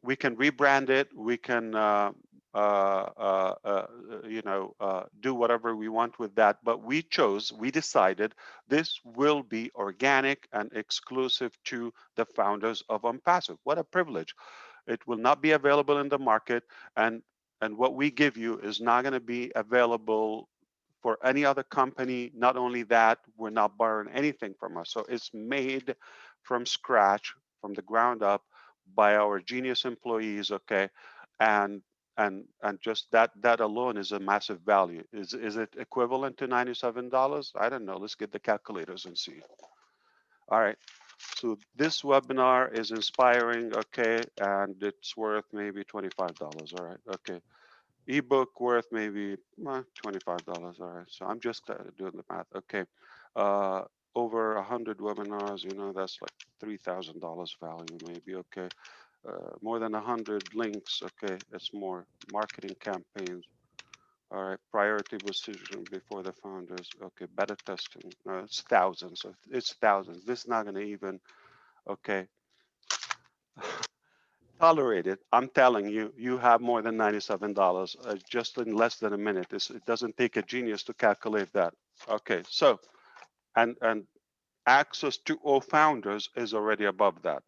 [SPEAKER 2] we can rebrand it, we can do whatever we want with that, but we decided this will be organic and exclusive to the founders of OnPassive. What a privilege. It will not be available in the market, and what we give you is not going to be available for any other company. Not only that, we're not borrowing anything from us. So it's made from scratch, from the ground up, by our genius employees, okay? And just that alone is a massive value. Is it equivalent to $97? I don't know. Let's get the calculators and see. All right. So this webinar is inspiring, okay, and it's worth maybe $25. All right, okay. Ebook worth maybe $25. All right. So I'm just doing the math. Okay. Over 100 webinars, that's like $3,000 value, maybe. Okay. More than 100 links. Okay. It's more marketing campaigns. All right. Priority decision before the founders. Okay. Beta testing. No, it's thousands. It's thousands. This is not going to even, okay. Tolerate it. I'm telling you, you have more than $97 just in less than a minute. It doesn't take a genius to calculate that. Okay, so, and access to all founders is already above that.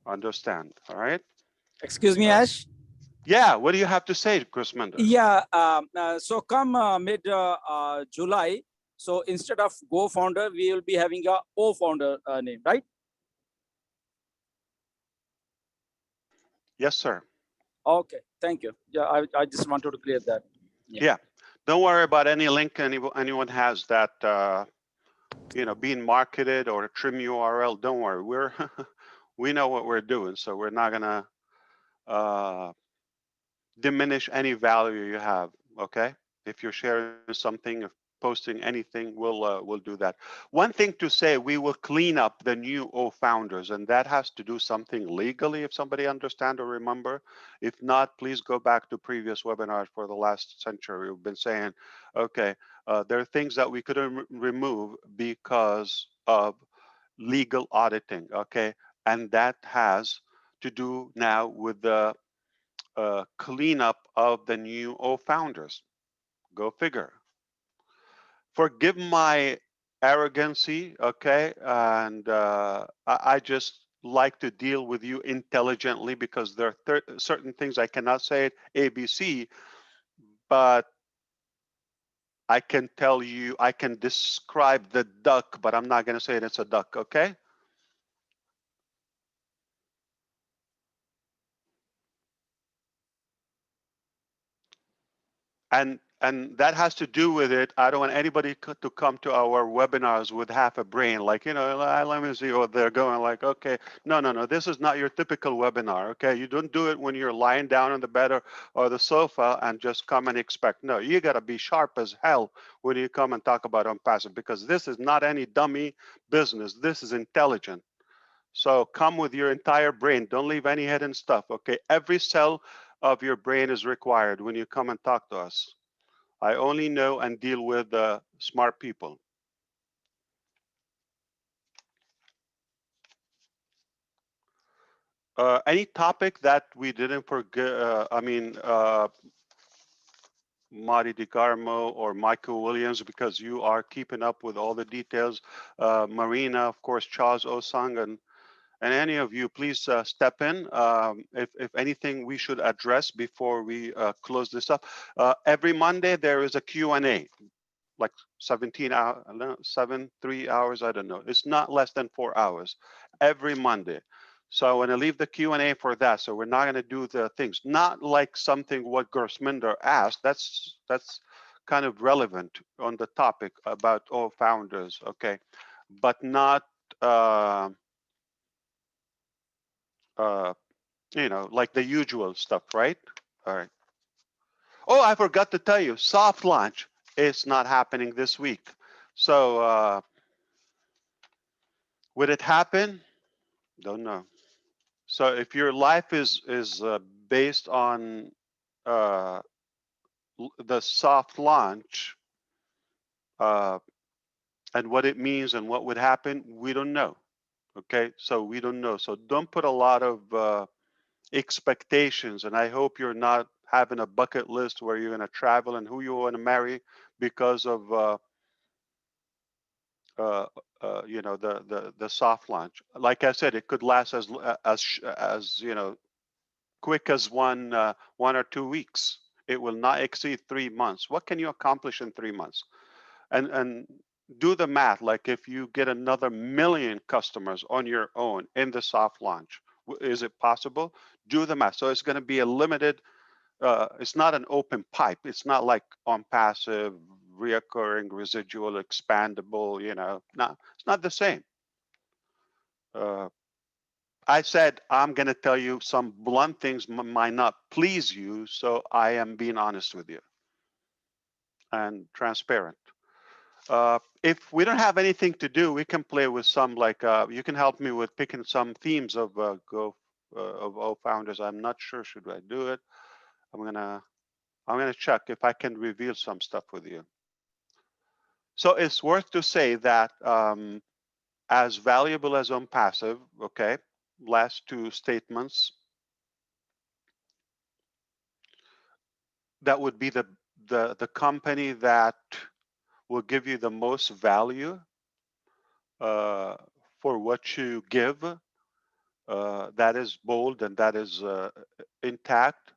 [SPEAKER 2] Understand, all right?
[SPEAKER 15] Excuse me, Ash?
[SPEAKER 2] Yeah, what do you have to say, Chris Mender?
[SPEAKER 15] Yeah, so come mid-July, so instead of Go Founder, we will be having a O Founder name, right?
[SPEAKER 2] Yes, sir.
[SPEAKER 15] Okay, thank you. Yeah, I just wanted to clear that.
[SPEAKER 2] Yeah. Don't worry about any link anyone has that being marketed or a trim URL. Don't worry, we know what we're doing, so we're not gonna diminish any value you have. Okay, if you're sharing something, if posting anything, we'll do that. One thing to say, we will clean up the new O-Founders, and that has to do something legally, if somebody understand or remember. If not, please go back to previous webinars for the last century. We've been saying, okay, there are things that we couldn't remove because of legal auditing, okay? And that has to do now with the cleanup of the new O-Founders. Go figure. Forgive my arrogancy, okay? And I just like to deal with you intelligently because there are certain things I cannot say it ABC, but I can tell you, I can describe the duck, but I'm not going to say it's a duck, okay? And that has to do with it. I don't want anybody to come to our webinars with half a brain, like, let me see what they're going, like, okay, no, this is not your typical webinar, okay? You don't do it when you're lying down on the bed or the sofa and just come and expect. No, you got to be sharp as hell when you come and talk about OnPassive, because this is not any dummy business. This is intelligent. So come with your entire brain. Don't leave any hidden stuff, okay? Every cell of your brain is required when you come and talk to us. I only know and deal with smart people. Any topic that we didn't forget, Marty DeGarmo or Michael Williams, because you are keeping up with all the details. Marina, of course, Charles Osang, and any of you, please step in if anything we should address before we close this up. Every Monday, there is a Q&A, like 17 hours, 3 hours, I don't know. It's not less than 4 hours every Monday. So I want to leave the Q&A for that. So we're not going to do the things, not like something what Gersminder asked. That's kind of relevant on the topic about all founders, okay? But not, you know, like the usual stuff, right? All right. Oh, I forgot to tell you, soft launch is not happening this week. So would it happen? Don't know. So if your life is based on the soft launch and what it means and what would happen, we don't know. Okay, so we don't know. So don't put a lot of expectations, and I hope you're not having a bucket list where you're going to travel and who you want to marry because of you know, the soft launch. Like I said, it could last as you know, quick as 1 or 2 weeks. It will not exceed 3 months. What can you accomplish in 3 months? And do the math. Like if you get another 1 million customers on your own in the soft launch, is it possible? Do the math. So it's going to be a limited. It's not an open pipe. It's not like on passive, reoccurring, residual, expandable. You know, it's not the same. I said I'm going to tell you some blunt things might not please you, so I am being honest with you and transparent. If we don't have anything to do, we can play with some, like you can help me with picking some themes of of all founders. I'm not sure should I do it. I'm gonna check if I can reveal some stuff with you. So it's worth to say that as valuable as on passive, okay, last 2 statements, that would be the company that will give you the most value for what you give. That is bold and that is intact.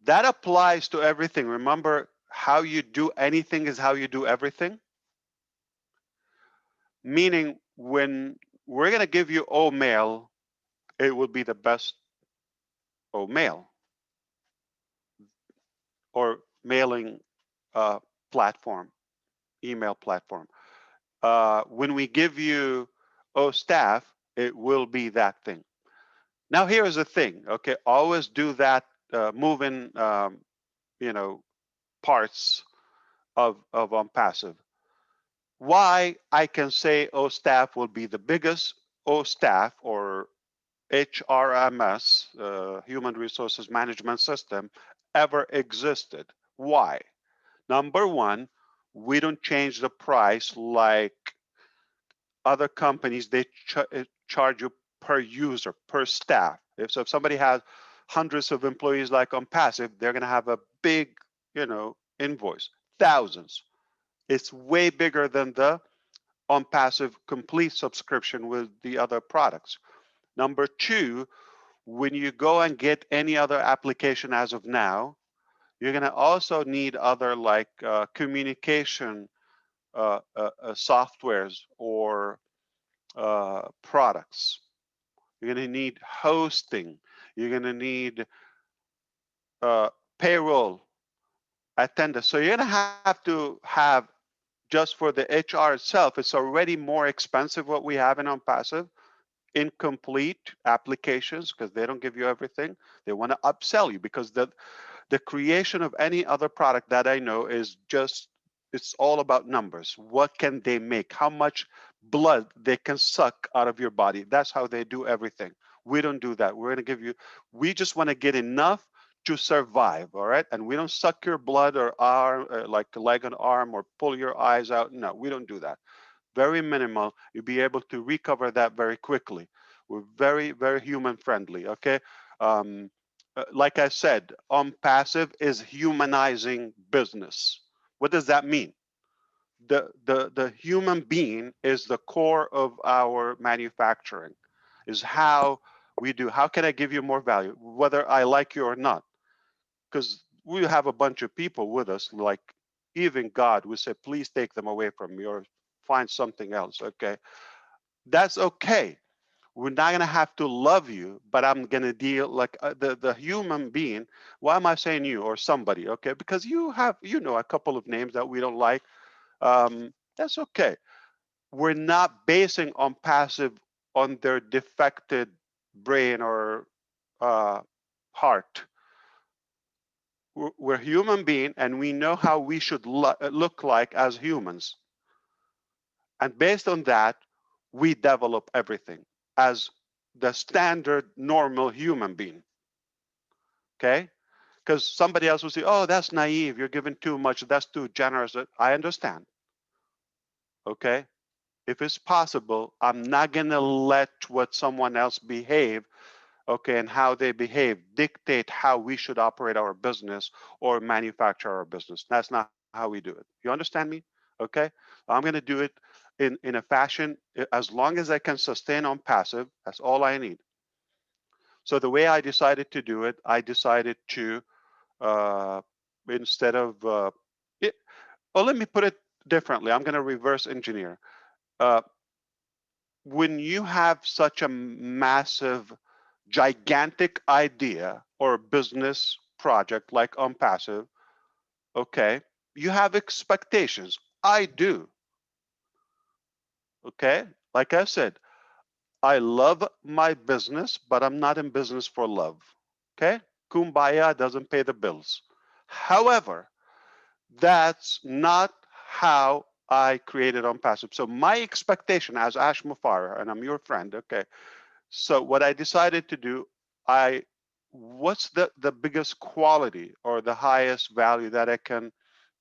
[SPEAKER 2] That applies to everything. Remember, how you do anything is how you do everything. Meaning, when we're going to give you mail, it will be the best mail or mailing platform, email platform. When we give you staff, it will be that thing. Now, here's the thing, okay? Always do that moving, you know, parts of on passive. Why I can say staff will be the biggest staff or HRMS, Human Resources Management System, ever existed. Why? Number one, we don't change the price like other companies. They charge you per user, per staff. If somebody has hundreds of employees like on passive, they're going to have a big, you know, invoice, thousands. It's way bigger than the on passive complete subscription with the other products. Number two, when you go and get any other application as of now, you're going to also need other like communication softwares or products. You're going to need hosting. You're going to need payroll, attendance. So you're going to have just for the HR itself, it's already more expensive what we have in on passive. Incomplete applications, because they don't give you everything. They want to upsell you, because the creation of any other product that I know is just, it's all about numbers. What can they make? How much blood they can suck out of your body? That's how they do everything. We don't do that. We're going to give you, we just want to get enough to survive, all right? And we don't suck your blood or arm, like a leg and arm, or pull your eyes out. No, we don't do that. Very minimal. You'll be able to recover that very quickly. We're very, very human friendly, okay? like I said, on passive is humanizing business. What does that mean? The human being is the core of our manufacturing, is how we do. How can I give you more value, whether I like you or not? Because we have a bunch of people with us, like even God, we say, please take them away from me or find something else. Okay. That's okay. We're not going to have to love you, but I'm going to deal like the human being. Why am I saying you or somebody? Okay. Because you have, a couple of names that we don't like. That's okay. We're not basing on passive on their defected brain or heart. We're human being, and we know how we should look like as humans. And based on that, we develop everything as the standard normal human being. Okay? Because somebody else will say, oh, that's naive. You're giving too much. That's too generous. I understand. Okay? If it's possible, I'm not going to let what someone else behave, okay, and how they behave dictate how we should operate our business or manufacture our business. That's not how we do it. You understand me? Okay? I'm going to do it in a fashion, as long as I can sustain on passive, that's all I need. So the way I decided to do it, I decided to, instead of, let me put it differently. I'm going to reverse engineer. When you have such a massive, gigantic idea or business project like OnPassive, okay, you have expectations. I do. Okay, like I said, I love my business, but I'm not in business for love. Okay, Kumbaya doesn't pay the bills. However, that's not how I created OnPassive. So my expectation as Ash Mufareh, and I'm your friend, okay. So what I decided to do, what's the biggest quality or the highest value that I can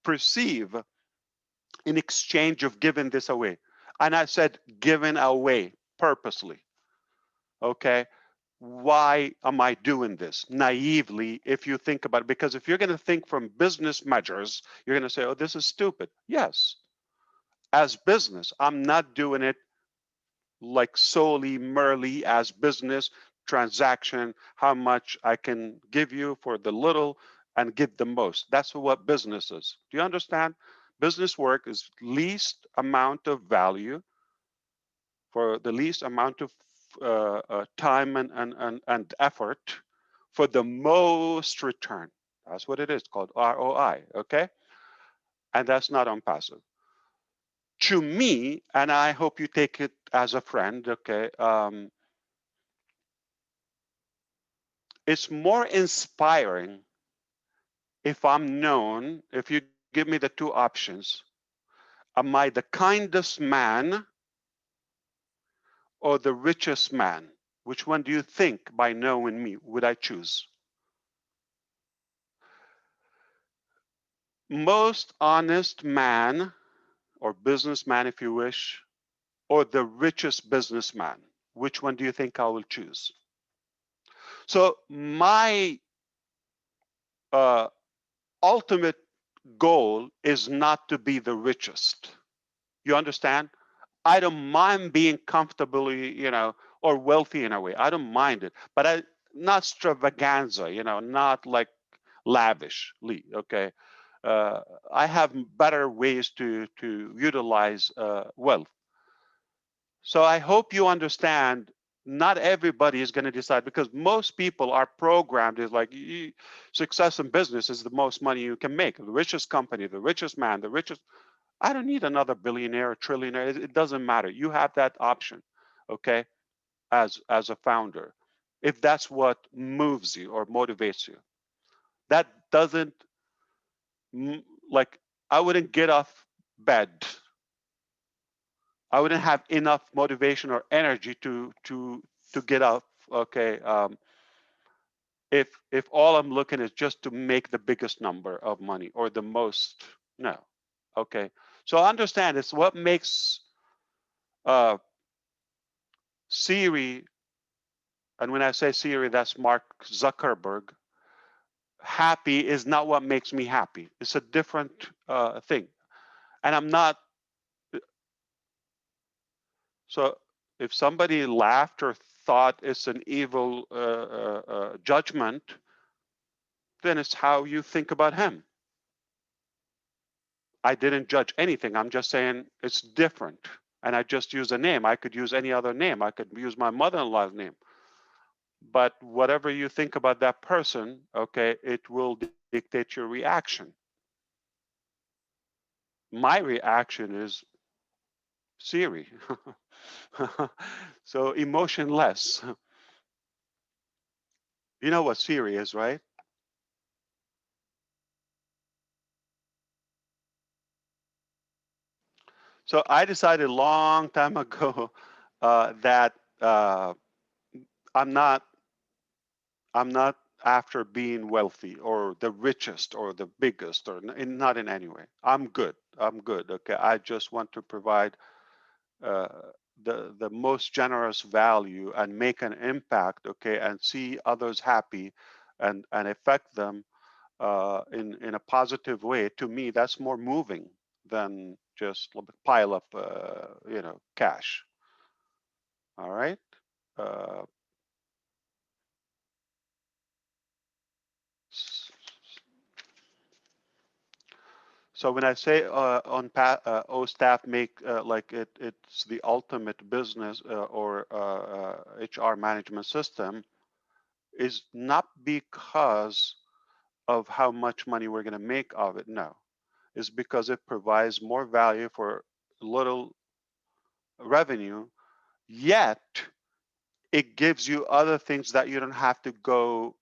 [SPEAKER 2] perceive in exchange of giving this away? And I said, giving away purposely. Okay. Why am I doing this? Naively, if you think about it, because if you're going to think from business measures, you're going to say, oh, this is stupid. Yes. As business, I'm not doing it like solely merely as business transaction, how much I can give you for the little and give the most. That's what business is. Do you understand? Business work is least amount of value for the least amount of time and effort for the most return. That's what it is, called ROI, okay? And that's not on passive. To me, and I hope you take it as a friend, okay? It's more inspiring if I'm known, if you give me the two options, am I the kindest man or the richest man? Which one do you think, by knowing me, would I choose? Most honest man, or businessman if you wish, or the richest businessman? Which one do you think I will choose? So my ultimate goal is not to be the richest. You understand? I don't mind being comfortably, or wealthy in a way. I don't mind it, but not extravaganza, not like lavishly. Okay, I have better ways to utilize wealth. So I hope you understand. Not everybody is going to decide, because most people are programmed is like success in business is the most money you can make. The richest company, the richest man, the richest. I don't need another billionaire or trillionaire. It doesn't matter. You have that option, okay, as a founder, if that's what moves you or motivates you. That doesn't, like, I wouldn't get off bed. I wouldn't have enough motivation or energy to get up, okay, if all I'm looking is just to make the biggest number of money or the most. No. Okay. So understand, it's what makes Siri, and when I say Siri, that's Mark Zuckerberg, happy is not what makes me happy. It's a different thing. And I'm not. So if somebody laughed or thought it's an evil judgment, then it's how you think about him. I didn't judge anything. I'm just saying it's different. And I just use a name. I could use any other name. I could use my mother-in-law's name. But whatever you think about that person, okay, it will dictate your reaction. My reaction is Siri. So emotionless. You know what Siri is, right? So I decided a long time ago that I'm not after being wealthy or the richest or the biggest or not in any way. I'm good. I'm good. Okay. I just want to provide the most generous value and make an impact. Okay, and see others happy, and affect them in a positive way. To me, that's more moving than just pile up cash. All right. So when I say O staff make like it's the ultimate business or HR management system, is not because of how much money we're going to make of it. No, it's because it provides more value for little revenue, yet it gives you other things that you don't have to go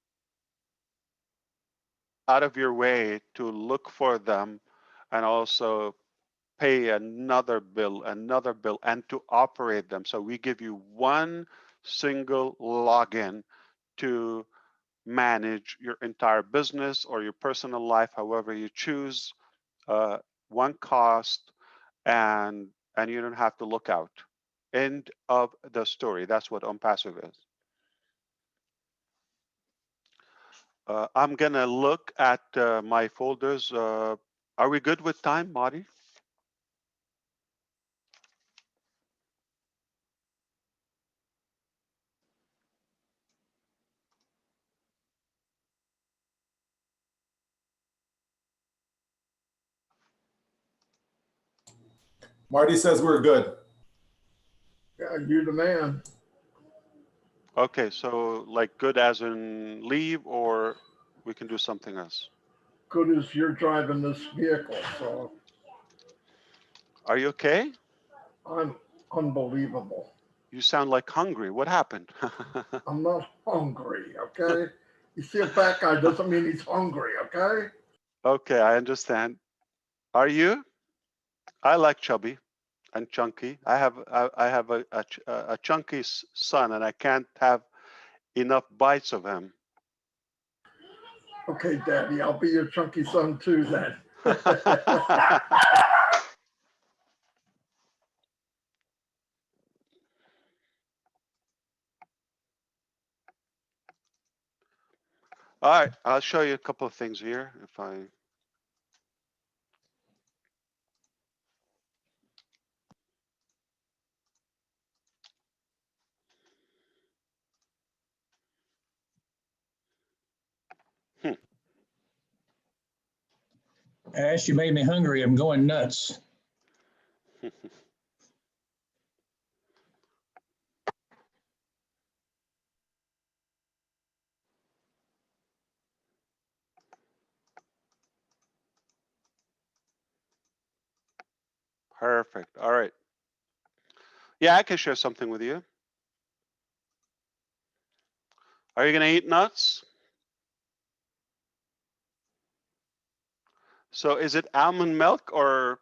[SPEAKER 2] out of your way to look for them, and also pay another bill, and to operate them. So we give you one single login to manage your entire business or your personal life, however you choose, one cost, and you don't have to look out. End of the story. That's what OnPassive is. I'm gonna look at my folders. Are we good with time, Marty?
[SPEAKER 8] Marty says we're good.
[SPEAKER 16] Yeah, you're the man.
[SPEAKER 2] Okay, so like good as in leave, or we can do something else.
[SPEAKER 16] Good as you're driving this vehicle, so.
[SPEAKER 2] Are you okay?
[SPEAKER 16] I'm unbelievable.
[SPEAKER 2] You sound like hungry. What happened?
[SPEAKER 16] I'm not hungry, okay? You see a fat guy doesn't mean he's hungry, okay?
[SPEAKER 2] Okay, I understand. Are you? I like chubby and chunky. I have a chunky son, and I can't have enough bites of him.
[SPEAKER 16] Okay, Daddy, I'll be your chunky son too then.
[SPEAKER 2] All right, I'll show you a couple of things here. If I
[SPEAKER 17] Ash, you made me hungry. I'm going nuts.
[SPEAKER 2] Perfect. All right. Yeah, I can share something with you. Are you going to eat nuts? So is it almond milk or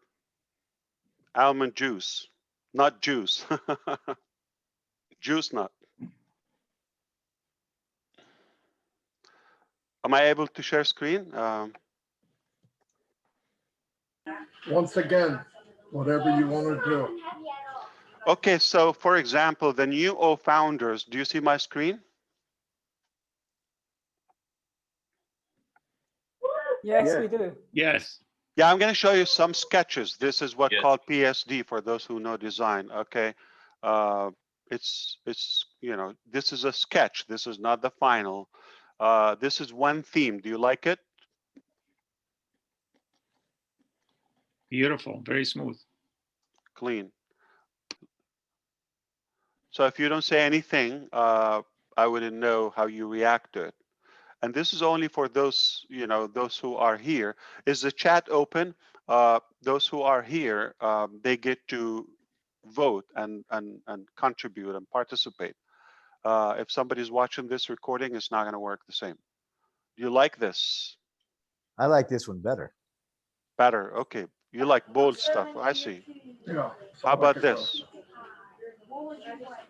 [SPEAKER 2] almond juice? Not juice. Juice nut. Am I able to share screen?
[SPEAKER 16] Once again, whatever you want to do.
[SPEAKER 2] Okay, so for example, the new O founders, do you see my screen?
[SPEAKER 7] Yes, we do.
[SPEAKER 9] Yes.
[SPEAKER 2] Yeah, I'm going to show you some sketches. This is what
[SPEAKER 14] Yes.
[SPEAKER 2] called PSD for those who know design. Okay, it's this is a sketch. This is not the final. This is one theme. Do you like it?
[SPEAKER 9] Beautiful. Very smooth.
[SPEAKER 2] Clean. So if you don't say anything, I wouldn't know how you react to it. And this is only for those, those who are here. Is the chat open? Those who are here, they get to vote and contribute and participate. If somebody's watching this recording, it's not going to work the same. Do you like this?
[SPEAKER 18] I like this one better.
[SPEAKER 2] Better. Okay. You like bold stuff. I see.
[SPEAKER 16] Yeah.
[SPEAKER 2] How about this?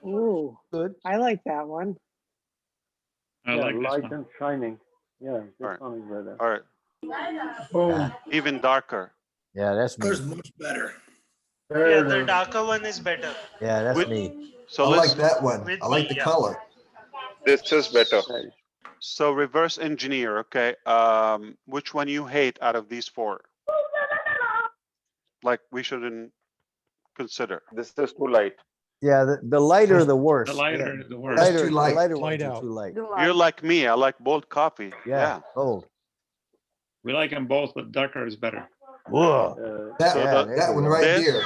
[SPEAKER 19] Ooh,
[SPEAKER 18] good.
[SPEAKER 19] I like that one.
[SPEAKER 9] I
[SPEAKER 5] Yeah,
[SPEAKER 9] like this
[SPEAKER 5] light
[SPEAKER 9] one.
[SPEAKER 5] and shining. Yeah, this
[SPEAKER 2] All right.
[SPEAKER 5] one is better.
[SPEAKER 2] All right.
[SPEAKER 16] Boom.
[SPEAKER 2] Even darker.
[SPEAKER 18] Yeah, that's me.
[SPEAKER 17] There's much better.
[SPEAKER 16] There
[SPEAKER 13] Yeah,
[SPEAKER 16] it
[SPEAKER 13] the
[SPEAKER 16] is.
[SPEAKER 13] darker one is better.
[SPEAKER 18] Yeah, that's
[SPEAKER 2] With-
[SPEAKER 18] me.
[SPEAKER 2] So
[SPEAKER 20] I
[SPEAKER 2] let's,
[SPEAKER 20] like that one.
[SPEAKER 13] With
[SPEAKER 20] I like
[SPEAKER 13] me,
[SPEAKER 20] the
[SPEAKER 13] yeah.
[SPEAKER 20] color.
[SPEAKER 2] This is better. So reverse engineer, okay. Which one you hate out of these four? Like we shouldn't consider.
[SPEAKER 21] This is too light.
[SPEAKER 18] Yeah, the lighter the worse.
[SPEAKER 9] The lighter,
[SPEAKER 18] Yeah.
[SPEAKER 9] the worse.
[SPEAKER 20] That's
[SPEAKER 18] Lighter,
[SPEAKER 20] too light.
[SPEAKER 18] The lighter
[SPEAKER 21] Light
[SPEAKER 18] ones are
[SPEAKER 21] out.
[SPEAKER 18] too light.
[SPEAKER 2] You're like me. I like bold coffee.
[SPEAKER 18] Yeah, bold.
[SPEAKER 9] We like them both, but darker is better.
[SPEAKER 18] Whoa.
[SPEAKER 20] That,
[SPEAKER 2] So
[SPEAKER 18] Yeah,
[SPEAKER 2] the-
[SPEAKER 18] there
[SPEAKER 20] that
[SPEAKER 18] you
[SPEAKER 20] one
[SPEAKER 18] go.
[SPEAKER 20] right
[SPEAKER 2] This-
[SPEAKER 20] there.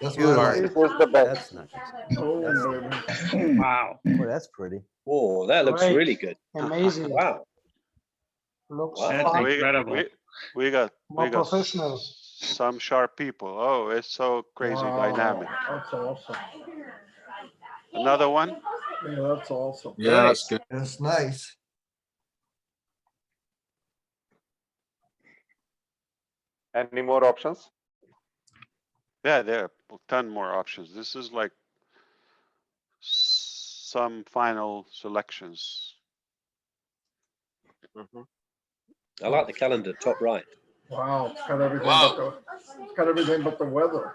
[SPEAKER 20] That's what I like.
[SPEAKER 21] This is the best.
[SPEAKER 18] That's nice.
[SPEAKER 16] Oh, baby.
[SPEAKER 9] Wow.
[SPEAKER 18] Oh, that's pretty.
[SPEAKER 21] Oh, that looks
[SPEAKER 4] Great.
[SPEAKER 21] really good.
[SPEAKER 4] Amazing.
[SPEAKER 21] Wow.
[SPEAKER 4] Looks
[SPEAKER 21] Wow.
[SPEAKER 9] That's
[SPEAKER 4] fun.
[SPEAKER 9] incredible.
[SPEAKER 2] we got
[SPEAKER 4] More professional.
[SPEAKER 2] some sharp people. Oh, it's so crazy
[SPEAKER 16] Wow.
[SPEAKER 2] dynamic.
[SPEAKER 16] That's awesome.
[SPEAKER 2] Another one.
[SPEAKER 16] Yeah, that's awesome.
[SPEAKER 20] Yeah, that's good. That's nice.
[SPEAKER 21] Any more options?
[SPEAKER 2] Yeah, there are a ton more options. This is like some final selections.
[SPEAKER 21] I like the calendar top right.
[SPEAKER 16] Wow, it's got everything.
[SPEAKER 14] Wow.
[SPEAKER 16] But it's got everything but the weather.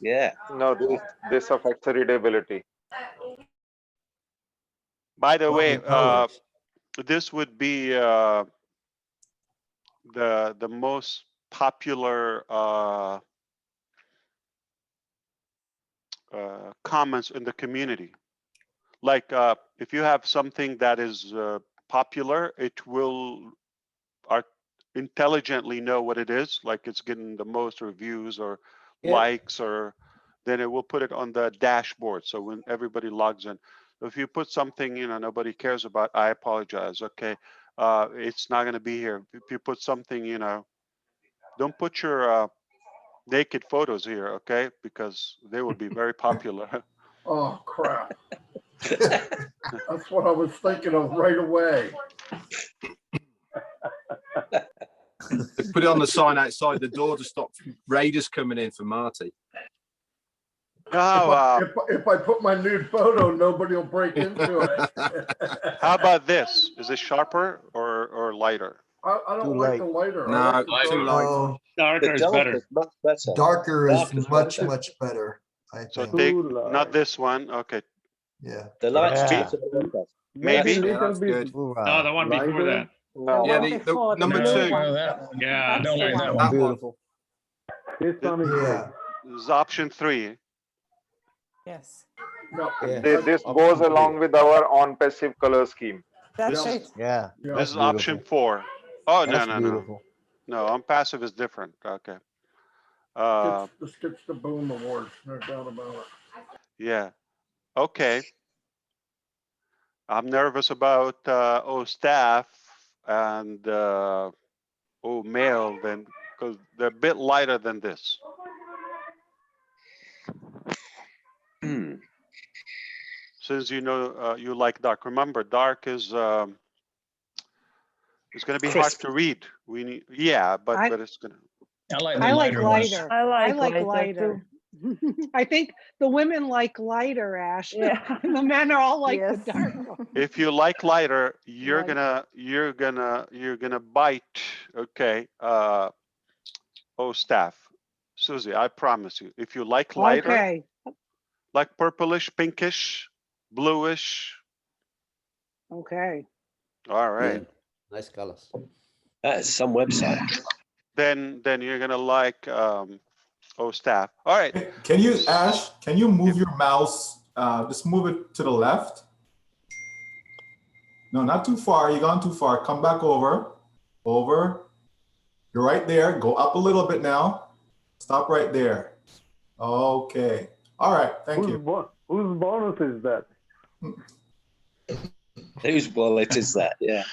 [SPEAKER 21] Yeah.
[SPEAKER 22] No, this affects readability.
[SPEAKER 2] By the way,
[SPEAKER 20] colors.
[SPEAKER 2] this would be the most popular comments in the community. Like if you have something that is popular, it will intelligently know what it is, like it's getting the most reviews or likes, or then it will put it on the dashboard. So when everybody logs in, if you put something nobody cares about, I apologize. Okay, it's not going to be here. If you put something, don't put your naked photos here, okay, because they will be very popular.
[SPEAKER 16] Oh, crap. That's what I was thinking of right away.
[SPEAKER 23] They put it on the sign outside the door to stop raiders coming in for Marty.
[SPEAKER 16] If I put my nude photo, nobody will break into it.
[SPEAKER 2] How about this? Is it sharper or lighter?
[SPEAKER 16] I don't like the lighter.
[SPEAKER 23] No,
[SPEAKER 16] I like
[SPEAKER 23] too
[SPEAKER 16] the
[SPEAKER 23] light.
[SPEAKER 20] Oh,
[SPEAKER 9] Darker is better.
[SPEAKER 21] Much better.
[SPEAKER 20] darker is
[SPEAKER 21] Dark is
[SPEAKER 20] much,
[SPEAKER 21] better.
[SPEAKER 20] much better, I
[SPEAKER 2] So
[SPEAKER 20] think.
[SPEAKER 2] take not this one. Okay,
[SPEAKER 20] Yeah.
[SPEAKER 21] The light's
[SPEAKER 18] Yeah.
[SPEAKER 21] better than that.
[SPEAKER 2] maybe.
[SPEAKER 23] Yeah, that's good.
[SPEAKER 9] No, the one before that.
[SPEAKER 21] No.
[SPEAKER 23] Yeah,
[SPEAKER 7] one
[SPEAKER 23] the
[SPEAKER 7] before, the
[SPEAKER 23] number
[SPEAKER 7] blue
[SPEAKER 23] two.
[SPEAKER 7] one.
[SPEAKER 9] Yeah.
[SPEAKER 17] I don't like that
[SPEAKER 23] That
[SPEAKER 17] one.
[SPEAKER 23] one.
[SPEAKER 18] Beautiful.
[SPEAKER 16] This one is
[SPEAKER 20] Yeah.
[SPEAKER 2] This is option 3.
[SPEAKER 7] Yes,
[SPEAKER 16] No,
[SPEAKER 18] Yeah.
[SPEAKER 22] This goes along with our on-passive color scheme.
[SPEAKER 7] that's
[SPEAKER 2] This
[SPEAKER 7] it.
[SPEAKER 18] Yeah.
[SPEAKER 16] Yeah.
[SPEAKER 2] This is
[SPEAKER 18] That's
[SPEAKER 2] option
[SPEAKER 18] beautiful.
[SPEAKER 2] 4. Oh, no,
[SPEAKER 18] That's
[SPEAKER 2] no, no.
[SPEAKER 18] beautiful.
[SPEAKER 2] No, on passive is different. Okay.
[SPEAKER 16] This gets the Boom Award, no doubt about it.
[SPEAKER 2] Yeah. Okay. I'm nervous about staff and male then, because they're a bit lighter than this. Since you like dark. Remember, dark is it's going to be hard to read. We need, but it's going to.
[SPEAKER 17] I like the
[SPEAKER 19] I like
[SPEAKER 17] lighter ones.
[SPEAKER 19] lighter.
[SPEAKER 24] I like lighter,
[SPEAKER 19] lighter. I think the women like lighter, Ash.
[SPEAKER 24] Yeah.
[SPEAKER 19] And the men are all like
[SPEAKER 24] Yes.
[SPEAKER 19] the dark one.
[SPEAKER 2] If you like lighter, you're
[SPEAKER 19] Lighter.
[SPEAKER 2] gonna bite. Okay. Staff, Susie, I promise you. If you like lighter,
[SPEAKER 19] Okay.
[SPEAKER 2] like purplish, pinkish, bluish.
[SPEAKER 19] Okay.
[SPEAKER 2] All right.
[SPEAKER 12] Nice colors.
[SPEAKER 21] That is some website.
[SPEAKER 2] Then you're gonna like staff. All right.
[SPEAKER 8] Can you, Ash, can you move your mouse, just move it to the left? No, not too far. You've gone too far. Come back over. Over. You're right there. Go up a little bit now. Stop right there. Okay. All right. Thank you.
[SPEAKER 5] Whose bonus is that?
[SPEAKER 21] Whose wallet is that? Yeah.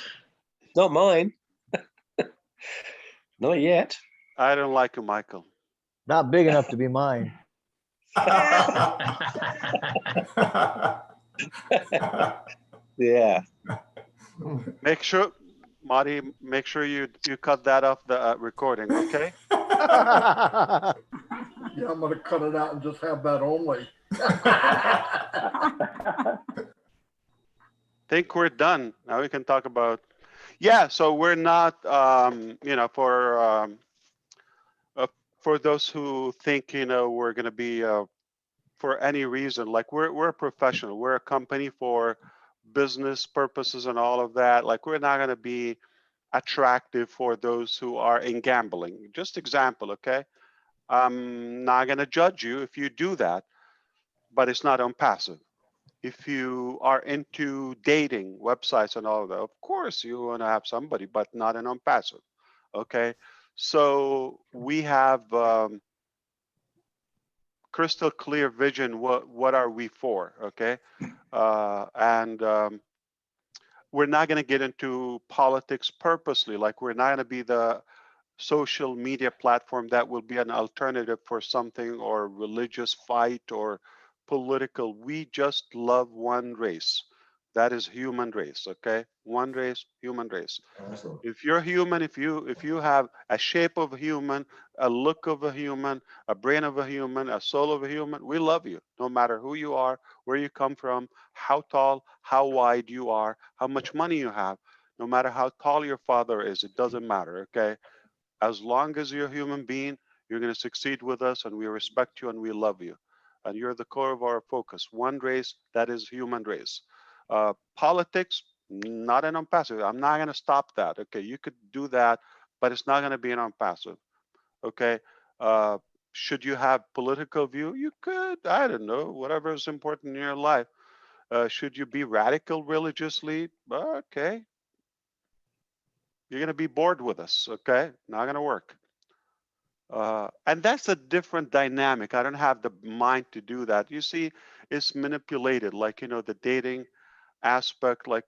[SPEAKER 21] Not mine. Not yet.
[SPEAKER 2] I don't like him, Michael.
[SPEAKER 18] Not big enough to be mine.
[SPEAKER 21] Yeah.
[SPEAKER 2] Make sure, Marty, make sure you cut that off the recording, okay?
[SPEAKER 16] Yeah, I'm gonna cut it out and just have that only.
[SPEAKER 2] Think we're done. Now we can talk about, yeah, so we're not, for those who think, we're going to be, for any reason, like we're a professional, we're a company for business purposes and all of that. Like we're not going to be attractive for those who are in gambling. Just example, okay? I'm not going to judge you if you do that, but it's not on passive. If you are into dating websites and all of that, of course you want to have somebody, but not an on passive. Okay, so we have crystal clear vision. What are we for? Okay, and we're not going to get into politics purposely. Like we're not going to be the social media platform that will be an alternative for something or religious fight or political. We just love one race. That is human race, okay? One race, human race.
[SPEAKER 20] Awesome.
[SPEAKER 2] If you're human, if you have a shape of a human, a look of a human, a brain of a human, a soul of a human, we love you. No matter who you are, where you come from, how tall, how wide you are, how much money you have, no matter how tall your father is, it doesn't matter, okay? As long as you're a human being, you're going to succeed with us, and we respect you and we love you. And you're the core of our focus. One race, that is human race. Politics, not an on-passive. I'm not going to stop that. Okay, you could do that, but it's not going to be an on-passive. Okay, should you have political view? You could. I don't know. Whatever is important in your life. Should you be radical religiously? Okay, you're going to be bored with us, okay? Not going to work. And that's a different dynamic. I don't have the mind to do that. You see, it's manipulated, like, the dating aspect. Like,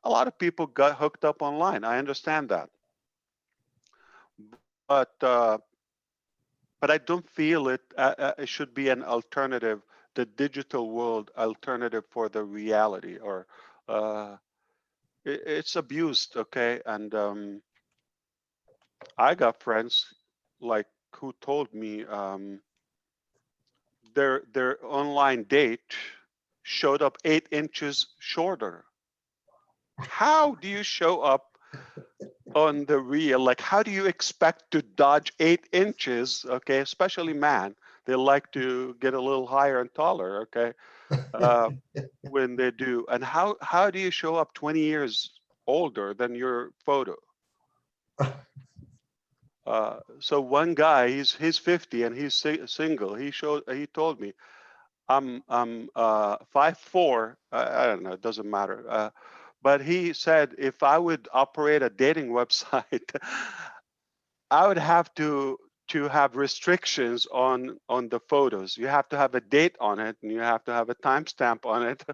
[SPEAKER 2] a lot of people got hooked up online. I understand that. But I don't feel it should be an alternative, the digital world alternative for the reality, or it's abused, okay? And I got friends like who told me their online date showed up 8 inches shorter. How do you show up on the real? Like, how do you expect to dodge 8 inches? Okay, especially man, they like to get a little higher and taller. Okay, when they do, and how do you show up 20 years older than your photo? So one guy, he's 50 and he's single. He told me, I'm 5'4". I don't know, it doesn't matter. But he said if I would operate a dating website, I would have to have restrictions on the photos. You have to have a date on it, and you have to have a timestamp on it,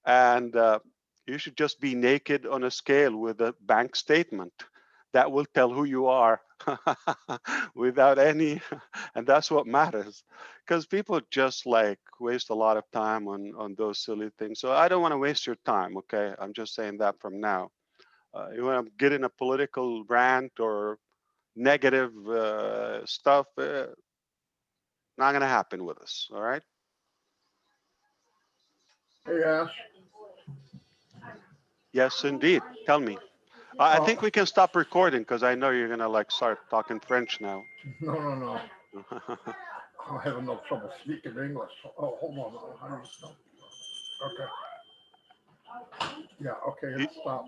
[SPEAKER 2] and you should just be naked on a scale with a bank statement that will tell who you are without any, and that's what matters, because people just like waste a lot of time on those silly things. So I don't want to waste your time, okay? I'm just saying that from now. You want to get in a political rant or negative stuff, not going to happen with us, all right?
[SPEAKER 16] Hey, Ash.
[SPEAKER 2] Yes, indeed. Tell me. I think we can stop recording because I know you're going to like start talking French now.
[SPEAKER 16] No. I have enough trouble speaking English. Oh, hold on. How do you stop? Okay. Yeah, okay, it's stopped.